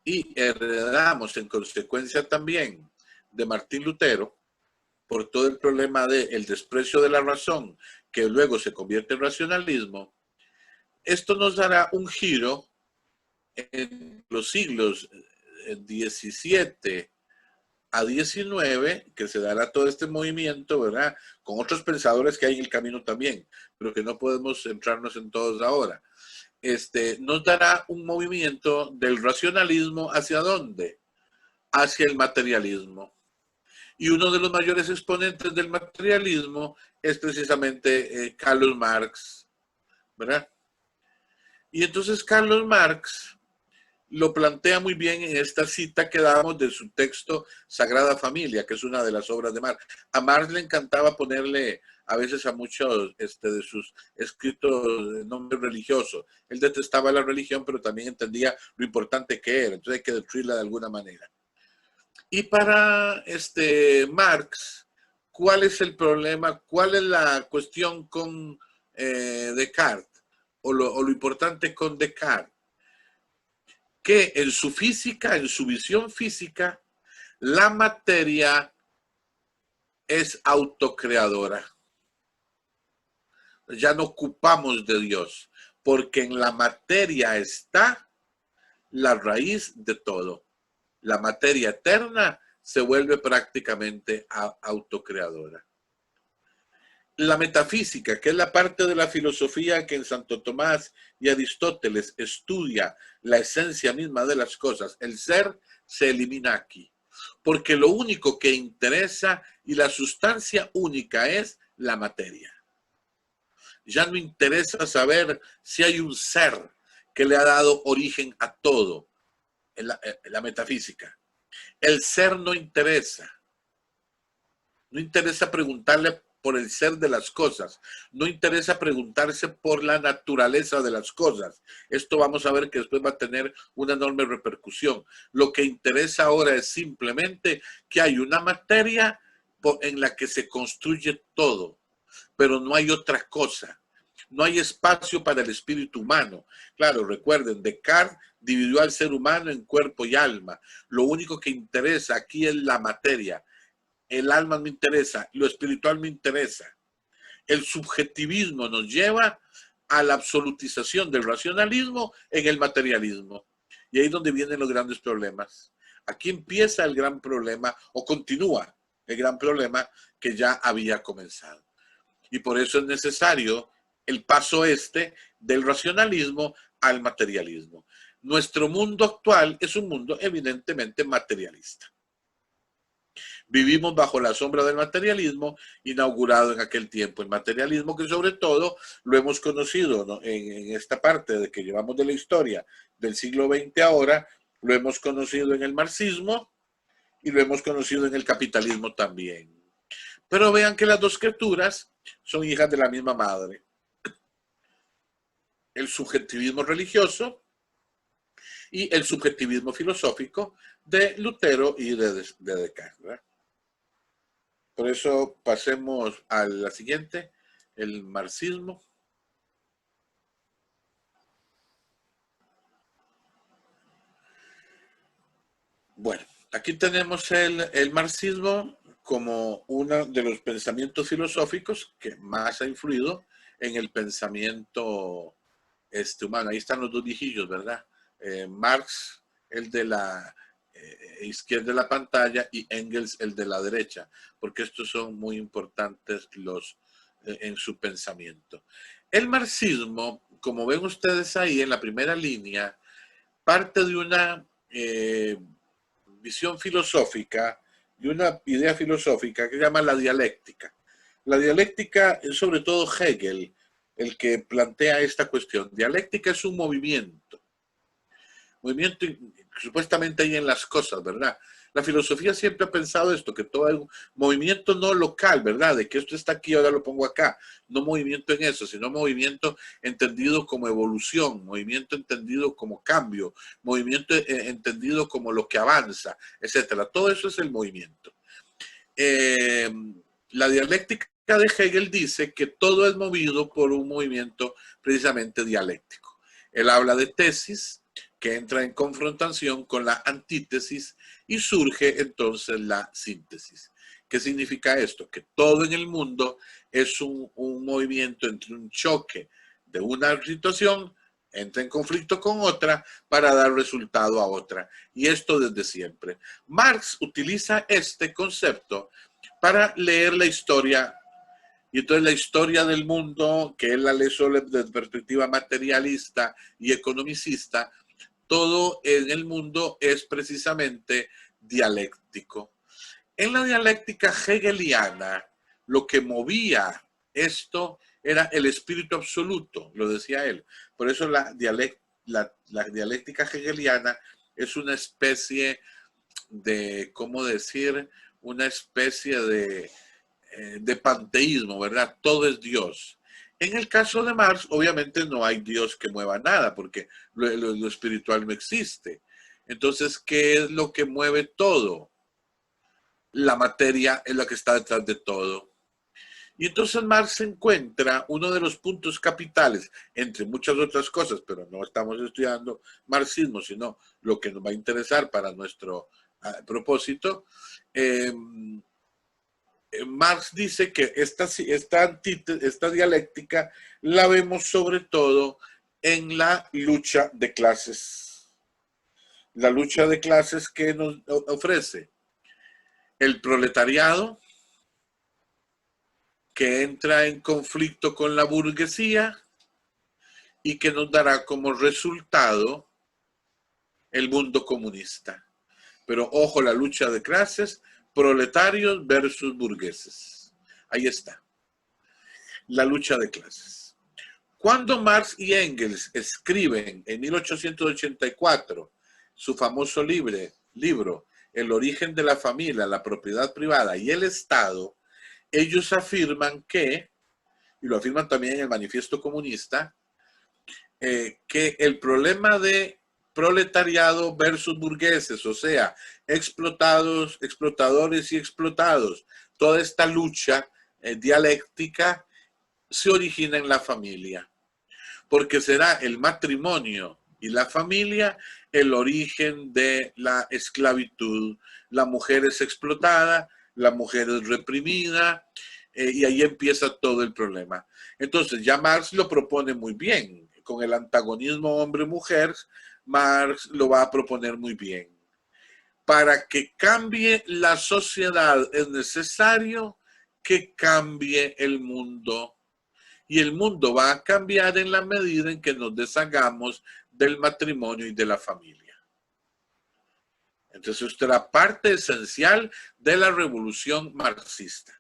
y heredamos en consecuencia también de Martín Lutero, por todo el problema del desprecio de la razón, que luego se convierte en racionalismo, esto nos dará un giro en los siglos XVII a XIX, que se dará todo este movimiento, ¿verdad? Con otros pensadores que hay en el camino también, pero que no podemos centrarnos en todos ahora. Nos dará un movimiento del racionalismo ¿hacia dónde? Hacia el materialismo. Y uno de los mayores exponentes del materialismo es precisamente Carlos Marx, ¿verdad? Y entonces Carlos Marx lo plantea muy bien en esta cita que damos de su texto Sagrada Familia, que es una de las obras de Marx. A Marx le encantaba ponerle a veces a muchos de sus escritos nombres religiosos. Él detestaba la religión, pero también entendía lo importante que era, entonces hay que destruirla de alguna manera. Y para Marx, ¿cuál es el problema? ¿Cuál es la cuestión con Descartes? O lo importante con Descartes, que en su física, en su visión física, la materia es autocreadora. Ya no ocupamos de Dios, porque en la materia está la raíz de todo. La materia eterna se vuelve prácticamente autocreadora. La metafísica, que es la parte de la filosofía que en Santo Tomás y Aristóteles estudia la esencia misma de las cosas, el ser se elimina aquí, porque lo único que interesa y la sustancia única es la materia. Ya no interesa saber si hay un ser que le ha dado origen a todo en la metafísica. El ser no interesa. No interesa preguntarle por el ser de las cosas. No interesa preguntarse por la naturaleza de las cosas. Esto vamos a ver que después va a tener una enorme repercusión. Lo que interesa ahora es simplemente que hay una materia en la que se construye todo, pero no hay otra cosa. No hay espacio para el espíritu humano. Claro, recuerden, Descartes dividió al ser humano en cuerpo y alma. Lo único que interesa aquí es la materia. El alma me interesa, lo espiritual me interesa. El subjetivismo nos lleva a la absolutización del racionalismo en el materialismo. Y ahí es donde vienen los grandes problemas. Aquí empieza el gran problema, o continúa el gran problema que ya había comenzado. Y por eso es necesario el paso del racionalismo al materialismo. Nuestro mundo actual es un mundo evidentemente materialista. Vivimos bajo la sombra del materialismo inaugurado en aquel tiempo. El materialismo que sobre todo lo hemos conocido, ¿no? en esta parte de que llevamos de la historia del siglo XX ahora, lo hemos conocido en el marxismo y lo hemos conocido en el capitalismo también. Pero vean que las dos criaturas son hijas de la misma madre. El subjetivismo religioso y el subjetivismo filosófico de Lutero y de Descartes, ¿verdad? Por eso pasemos a la siguiente, el marxismo. Bueno, aquí tenemos el marxismo como uno de los pensamientos filosóficos que más ha influido en el pensamiento humano. Ahí están los dos viejillos, ¿verdad? Marx, el de la izquierda de la pantalla, y Engels, el de la derecha, porque estos son muy importantes en su pensamiento. El marxismo, como ven ustedes ahí en la primera línea, parte de una visión filosófica, de una idea filosófica que se llama la dialéctica. La dialéctica es sobre todo Hegel, el que plantea esta cuestión. Dialéctica es un movimiento. Movimiento supuestamente hay en las cosas, ¿verdad? La filosofía siempre ha pensado esto, que todo es un movimiento no local, ¿verdad? De que esto está aquí, ahora lo pongo acá. No movimiento en eso, sino movimiento entendido como evolución, movimiento entendido como cambio, movimiento entendido como lo que avanza, etcétera. Todo eso es el movimiento. La dialéctica de Hegel dice que todo es movido por un movimiento precisamente dialéctico. Él habla de tesis que entra en confrontación con la antítesis y surge entonces la síntesis. ¿Qué significa esto? Que todo en el mundo es un movimiento entre un choque de una situación, entra en conflicto con otra para dar resultado a otra. Y esto desde siempre. Marx utiliza este concepto para leer la historia. Y entonces la historia del mundo, que él la lee solo desde perspectiva materialista y economicista, todo en el mundo es precisamente dialéctico. En la dialéctica hegeliana, lo que movía esto era el espíritu absoluto, lo decía él. Por eso la dialéctica hegeliana es una especie de, ¿cómo decir? Una especie de panteísmo, ¿verdad? Todo es Dios. En el caso de Marx, obviamente no hay Dios que mueva nada, porque lo espiritual no existe. Entonces, ¿qué es lo que mueve todo? La materia es la que está detrás de todo. Y entonces Marx encuentra uno de los puntos capitales, entre muchas otras cosas, pero no estamos estudiando marxismo, sino lo que nos va a interesar para nuestro propósito. Marx dice que esta dialéctica la vemos sobre todo en la lucha de clases. La lucha de clases que nos ofrece el proletariado, que entra en conflicto con la burguesía y que nos dará como resultado el mundo comunista. Pero ojo, la lucha de clases, proletarios versus burgueses. Ahí está. La lucha de clases. Cuando Marx y Engels escriben en 1884 su famoso libro El origen de la familia, la propiedad privada y el Estado, ellos afirman que, y lo afirman también en el Manifiesto Comunista, que el problema de proletariado versus burgueses, o sea, explotadores y explotados, toda esta lucha dialéctica se origina en la familia, porque será el matrimonio y la familia el origen de la esclavitud. La mujer es explotada, la mujer es reprimida, y ahí empieza todo el problema. Entonces ya Marx lo propone muy bien, con el antagonismo hombre-mujer, Marx lo va a proponer muy bien. Para que cambie la sociedad es necesario que cambie el mundo. Y el mundo va a cambiar en la medida en que nos deshagamos del matrimonio y de la familia. Entonces, esto era parte esencial de la revolución marxista.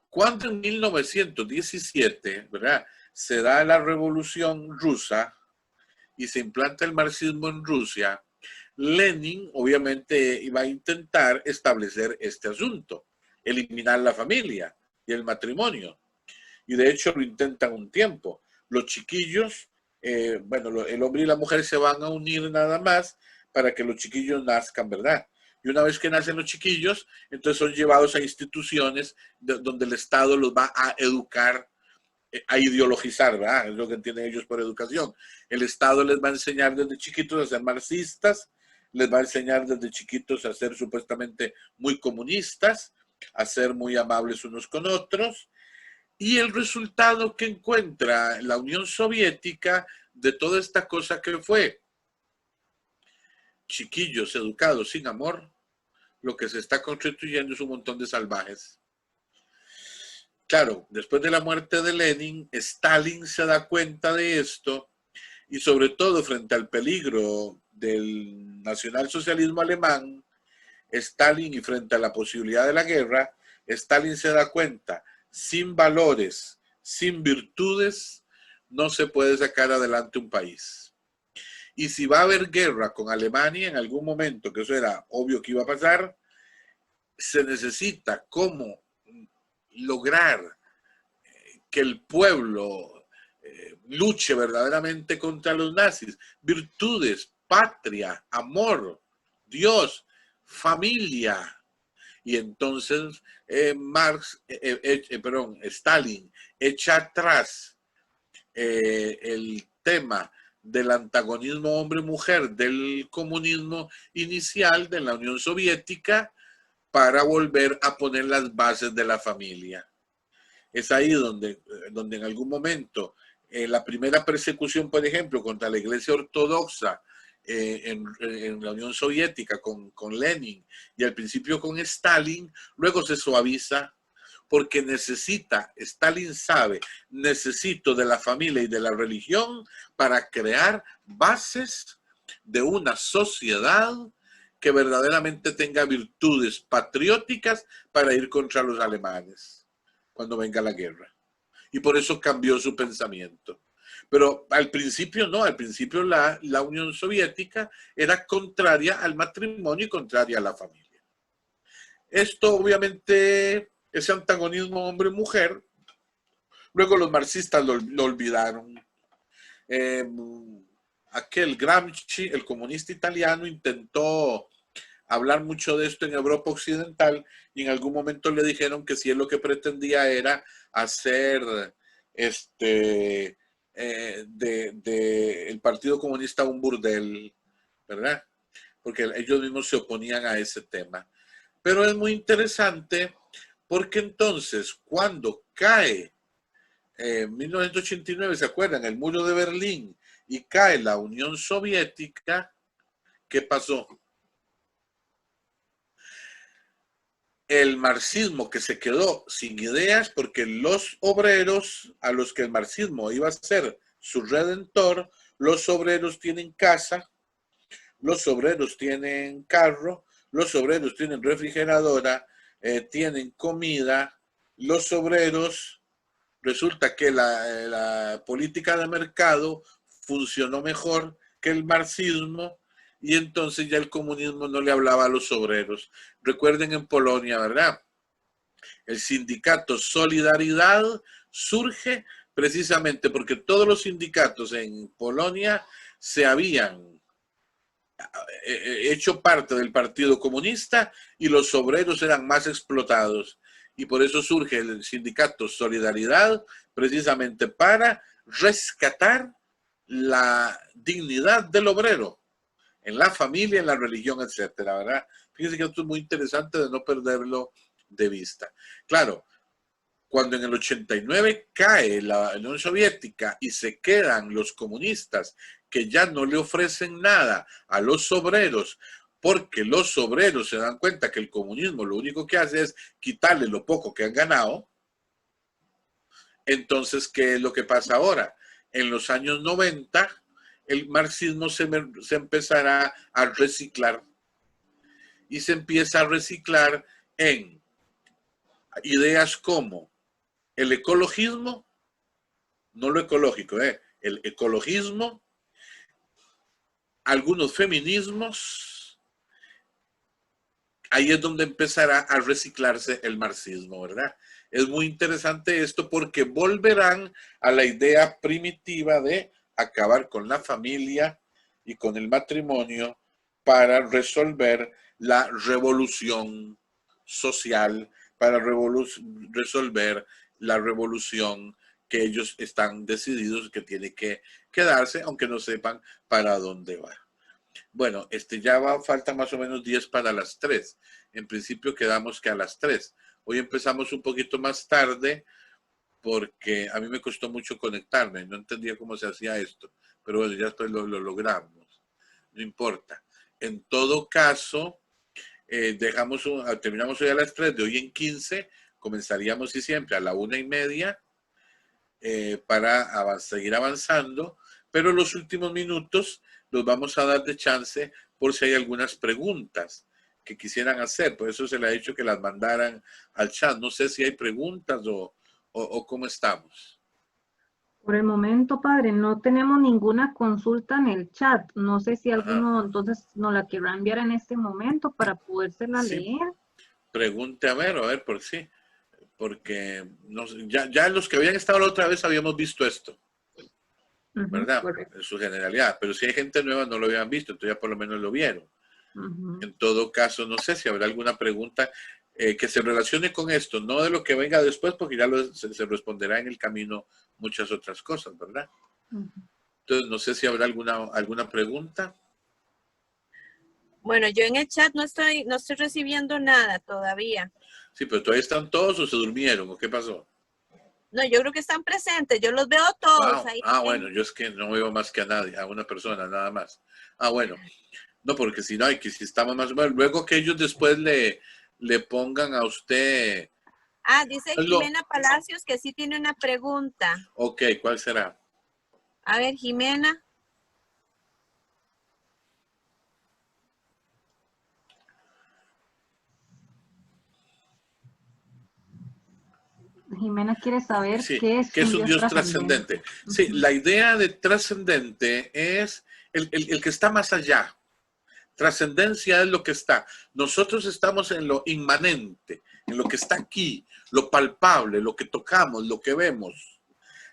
Cuando en 1917, ¿verdad?, se da la revolución rusa y se implanta el marxismo en Rusia, Lenin obviamente iba a intentar establecer este asunto, eliminar la familia y el matrimonio. Y de hecho lo intentan un tiempo. Los chiquillos, bueno, el hombre y la mujer se van a unir nada más para que los chiquillos nazcan, ¿verdad? Y una vez que nacen los chiquillos, entonces son llevados a instituciones donde el Estado los va a educar, a ideologizar, ¿verdad? Es lo que entienden ellos por educación. El Estado les va a enseñar desde chiquitos a ser marxistas, les va a enseñar desde chiquitos a ser supuestamente muy comunistas, a ser muy amables unos con otros. Y el resultado que encuentra la Unión Soviética de toda esta cosa que fue chiquillos educados sin amor, lo que se está constituyendo es un montón de salvajes. Claro, después de la muerte de Lenin, Stalin se da cuenta de esto y sobre todo frente al peligro del nacionalsocialismo alemán, Stalin, y frente a la posibilidad de la guerra, Stalin se da cuenta, sin valores sin virtudes no se puede sacar adelante un país. Y si va a haber guerra con Alemania en algún momento, que eso era obvio que iba a pasar, se necesita cómo lograr que el pueblo luche verdaderamente contra los nazis. Virtudes, patria, amor, Dios, familia. Y entonces Stalin echa atrás el tema del antagonismo hombre-mujer del comunismo inicial de la Unión Soviética para volver a poner las bases de la familia. Es ahí donde en algún momento la primera persecución, por ejemplo, contra la Iglesia Ortodoxa en la Unión Soviética con Lenin y al principio con Stalin, luego se suaviza porque Stalin sabe, necesito de la familia y de la religión para crear bases de una sociedad que verdaderamente tenga virtudes patrióticas para ir contra los alemanes cuando venga la guerra. Y por eso cambió su pensamiento. Pero al principio no, al principio la Unión Soviética era contraria al matrimonio y contraria a la familia. Esto obviamente, ese antagonismo hombre-mujer, luego los marxistas lo olvidaron. Aquel Gramsci, el comunista italiano, intentó hablar mucho de esto en Europa Occidental y en algún momento le dijeron que si él lo que pretendía era hacer el Partido Comunista un burdel, ¿verdad? Porque ellos mismos se oponían a ese tema. Pero es muy interesante porque entonces cuando cae en 1989, ¿se acuerdan? El muro de Berlín y cae la Unión Soviética, ¿qué pasó? El marxismo que se quedó sin ideas porque los obreros a los que el marxismo iba a ser su redentor, los obreros tienen casa, los obreros tienen carro, los obreros tienen refrigeradora, tienen comida, los obreros, resulta que la política de mercado funcionó mejor que el marxismo y entonces ya el comunismo no le hablaba a los obreros. Recuerden en Polonia, ¿verdad? El sindicato Solidaridad surge precisamente porque todos los sindicatos en Polonia se habían hecho parte del Partido Comunista y los obreros eran más explotados. Y por eso surge el sindicato Solidaridad, precisamente para rescatar la dignidad del obrero en la familia, en la religión, etcétera, ¿verdad? Fíjense que esto es muy interesante de no perderlo de vista. Claro, cuando en el 89 cae la Unión Soviética y se quedan los comunistas que ya no le ofrecen nada a los obreros, porque los obreros se dan cuenta que el comunismo lo único que hace es quitarle lo poco que han ganado, entonces, ¿qué es lo que pasa ahora? En los años 90, el marxismo se empezará a reciclar y se empieza a reciclar en ideas como el ecologismo, no lo ecológico, el ecologismo, algunos feminismos, ahí es donde empezará a reciclarse el marxismo, ¿verdad? Es muy interesante esto porque volverán a la idea primitiva de acabar con la familia y con el matrimonio para resolver la revolución social, para resolver la revolución que ellos están decididos que tiene que quedarse, aunque no sepan para dónde va. Bueno, falta más o menos 10 para las 3. En principio quedamos que a las 3. Hoy empezamos un poquito más tarde porque a mí me costó mucho conectarme. No entendía cómo se hacía esto. Pero bueno, ya lo logramos. No importa. En todo caso, terminamos hoy a las 3. De hoy en 15 comenzaríamos y siempre a la 1:30 para seguir avanzando. Pero los últimos minutos los vamos a dar de chance por si hay algunas preguntas que quisieran hacer. Por eso se le ha dicho que las mandaran al chat. No sé si hay preguntas o ¿O cómo estamos? Por el momento, padre, no tenemos ninguna consulta en el chat. No sé si alguno entonces nos la querrá enviar en este momento para podérsela Sí, leer. pregunte a ver, por sí. Porque no sé, ya los que habían estado la otra vez habíamos visto esto, ¿verdad? Correcto. En su generalidad. Pero si hay gente nueva no lo habían visto, entonces ya por lo menos lo vieron. En todo caso, no sé si habrá alguna pregunta que se relacione con esto, no de lo que venga después, porque ya se responderá en el camino muchas otras cosas, ¿verdad? Entonces, no sé si habrá alguna pregunta. Bueno, yo en el chat no estoy recibiendo nada todavía. Sí, pero todavía están todos o se durmieron, ¿o qué pasó? No, yo creo que están presentes, yo los veo todos Wow. ahí. Bueno, yo es que no veo más que a nadie, a una persona nada más. Bueno. No, porque si no, hay que si estamos más bueno, luego que ellos después le pongan a usted. Dice Jimena Palacios que sí tiene una pregunta. Ok, ¿cuál será? A ver, Jimena. Jimena quiere saber qué es un Dios trascendente. Sí, la idea de trascendente es el que está más allá. Trascendencia es lo que está. Nosotros estamos en lo inmanente, en lo que está aquí, lo palpable, lo que tocamos, lo que vemos.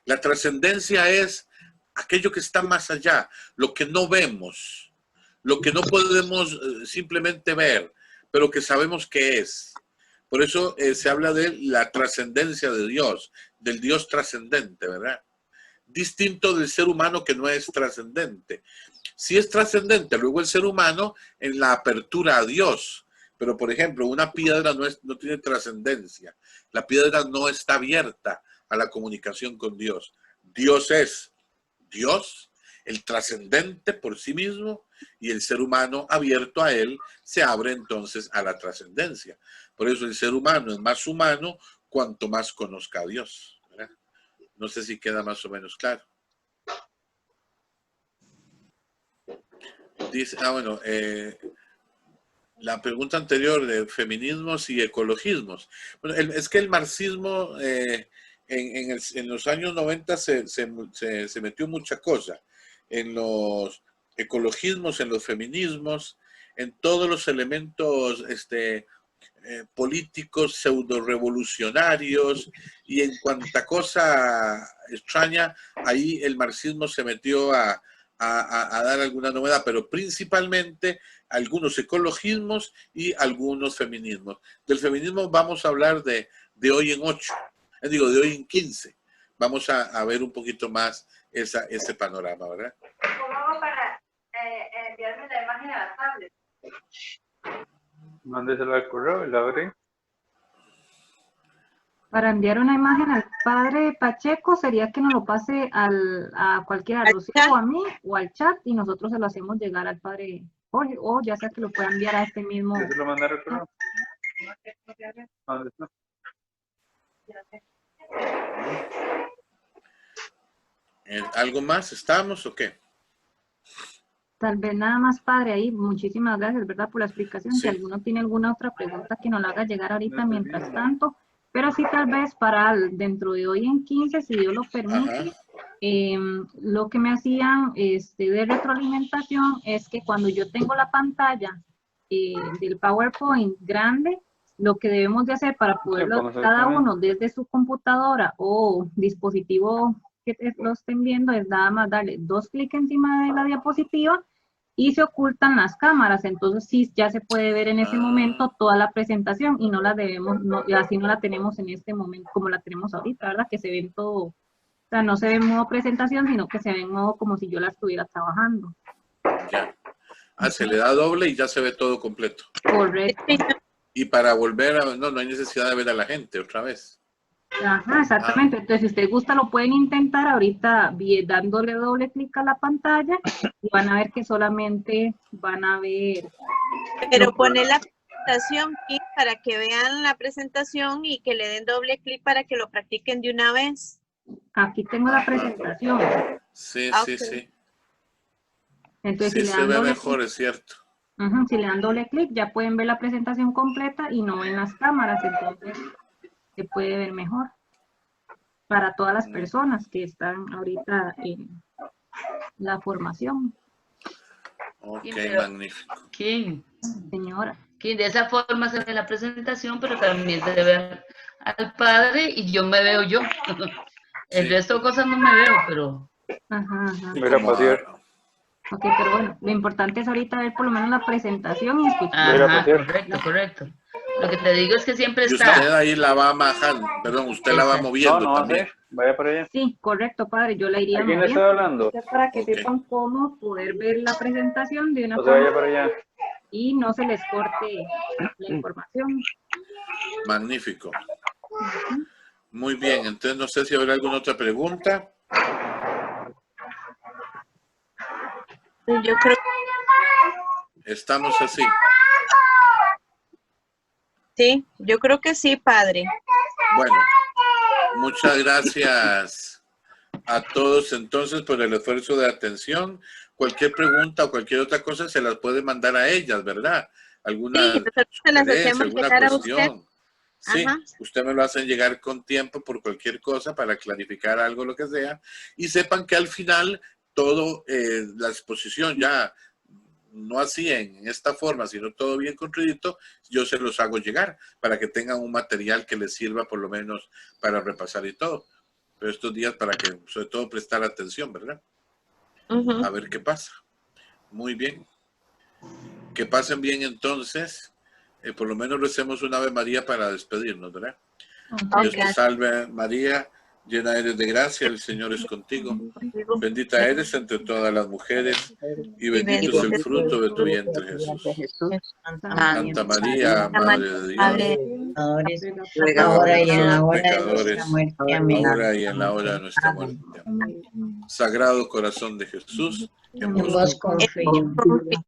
La trascendencia es aquello que está más allá, lo que no vemos, lo que no podemos simplemente ver, pero que sabemos que es. Por eso se habla de la trascendencia de Dios, del Dios trascendente, ¿verdad? Distinto del ser humano que no es trascendente. Sí es trascendente luego el ser humano en la apertura a Dios, pero por ejemplo una piedra no tiene trascendencia. La piedra no está abierta a la comunicación con Dios. Dios es Dios, el trascendente por sí mismo, y el ser humano abierto a él se abre entonces a la trascendencia. Por eso el ser humano es más humano cuanto más conozca a Dios, ¿verdad? No sé si queda más o menos claro. Dice, bueno, la pregunta anterior de feminismos y ecologismos. Bueno, es que el marxismo en los años 90 se metió mucha cosa. En los ecologismos, en los feminismos, en todos los elementos políticos pseudo-revolucionarios y en cuanta cosa extraña, ahí el marxismo se metió a dar alguna novedad, pero principalmente algunos ecologismos y algunos feminismos. Del feminismo vamos a hablar de hoy en 8, de hoy en 15. Vamos a ver un poquito más ese panorama, ¿verdad? ¿Cómo hago para enviarme la imagen a la tablet? Mándeselo al correo y la abrí. Para enviar una imagen al padre Pacheco sería que nos lo pase a cualquiera, a Rocío o a mí, o al chat, y nosotros se lo hacemos llegar al padre Jorge, o ya sea que lo pueda enviar a este mismo. ¿Se lo mandaré al correo? Mándeselo. ¿Algo más? ¿Estamos o qué? Tal vez nada más, padre, ahí. Muchísimas gracias, ¿verdad? Por la explicación. Sí. Si alguno tiene alguna otra pregunta que nos la haga llegar ahorita mientras tanto. Pero sí, tal vez para dentro de hoy en 15, si Dios lo permite, lo que me hacían de retroalimentación es que cuando yo tengo la pantalla del PowerPoint grande, lo que debemos de hacer para poderlo cada uno desde su computadora o dispositivo que lo estén viendo es nada más darle 2 clics encima de la diapositiva y se ocultan las cámaras, entonces sí ya se puede ver en ese momento toda la presentación y no la debemos, así no la tenemos en este momento como la tenemos ahorita, ¿verdad? Que se ve en todo, o sea, no se ve en modo presentación, sino que se ve en modo como si yo la estuviera trabajando. Ya. Se le da doble y ya se ve todo completo. Correcto. Y para volver a, no hay necesidad de ver a la gente otra vez. Ajá, exactamente. Entonces, si usted gusta, lo pueden intentar ahorita dándole doble clic a la pantalla y van a ver que solamente van a ver. Pero poner la presentación para que vean la presentación y que le den doble clic para que lo practiquen de una vez. Aquí tengo la presentación. Sí, Okay. sí. Entonces, sí, si le se dan ve doble mejor, clic, es cierto. si le dan doble clic, ya pueden ver la presentación completa y no ven las cámaras, entonces se puede ver mejor. para todas las personas que están ahorita en la formación, Ok, pero- magnífico. Kim, señora. que de esa forma se ve la presentación, pero también se ve al padre y yo me veo yo. El Sí. resto de cosas no me veo, pero Ajá, ajá. Mira, Como pasear. Ok, pero bueno, lo importante es ahorita ver por lo menos la presentación y escuchar. Mira, ajá, pasear. correcto, correcto. Lo que te digo es que siempre Y usted está. ahí la va bajando, perdón, usted la va Exacto. moviendo No, también. sí, vaya para allá. Sí, correcto, padre, yo la iría ¿A quién le moviendo. estoy hablando? Para que Ok. sepan cómo poder ver la presentación de una O sea, vaya forma para allá. y no se les corte la información. Magnífico. Muy bien, entonces no sé si habrá alguna otra pregunta. Yo creo Estamos así. yo creo que sí, padre. Bueno, muchas gracias a todos entonces por el esfuerzo de atención. Cualquier pregunta o cualquier otra cosa se las puede mandar a ellas, ¿verdad? Alguna Sí, nosotros se las sugerencia, hacemos alguna llegar a usted. cuestión. Sí, Ajá. usted me lo hace llegar con tiempo por cualquier cosa para clarificar algo, lo que sea. Y sepan que al final todo, la exposición ya no así en esta forma, sino todo bien construidito, yo se los hago llegar para que tengan un material que les sirva por lo menos para repasar y todo. Pero estos días para que sobre todo prestar atención, ¿verdad? Ujú. A ver qué pasa. Muy bien. Que pasen bien entonces. Por lo menos recemos una Ave María para despedirnos, ¿verdad? Dios te salve María, llena eres de gracia, el Señor es contigo. Bendita eres entre todas las mujeres y bendito es el fruto de tu vientre, Jesús. Santa María, Madre de Dios, Ruega ahora y en la hora de pecadores, nuestra muerte. Amén. ahora y en la hora de nuestra muerte. Sagrado Corazón de Jesús, en En vos vos confío.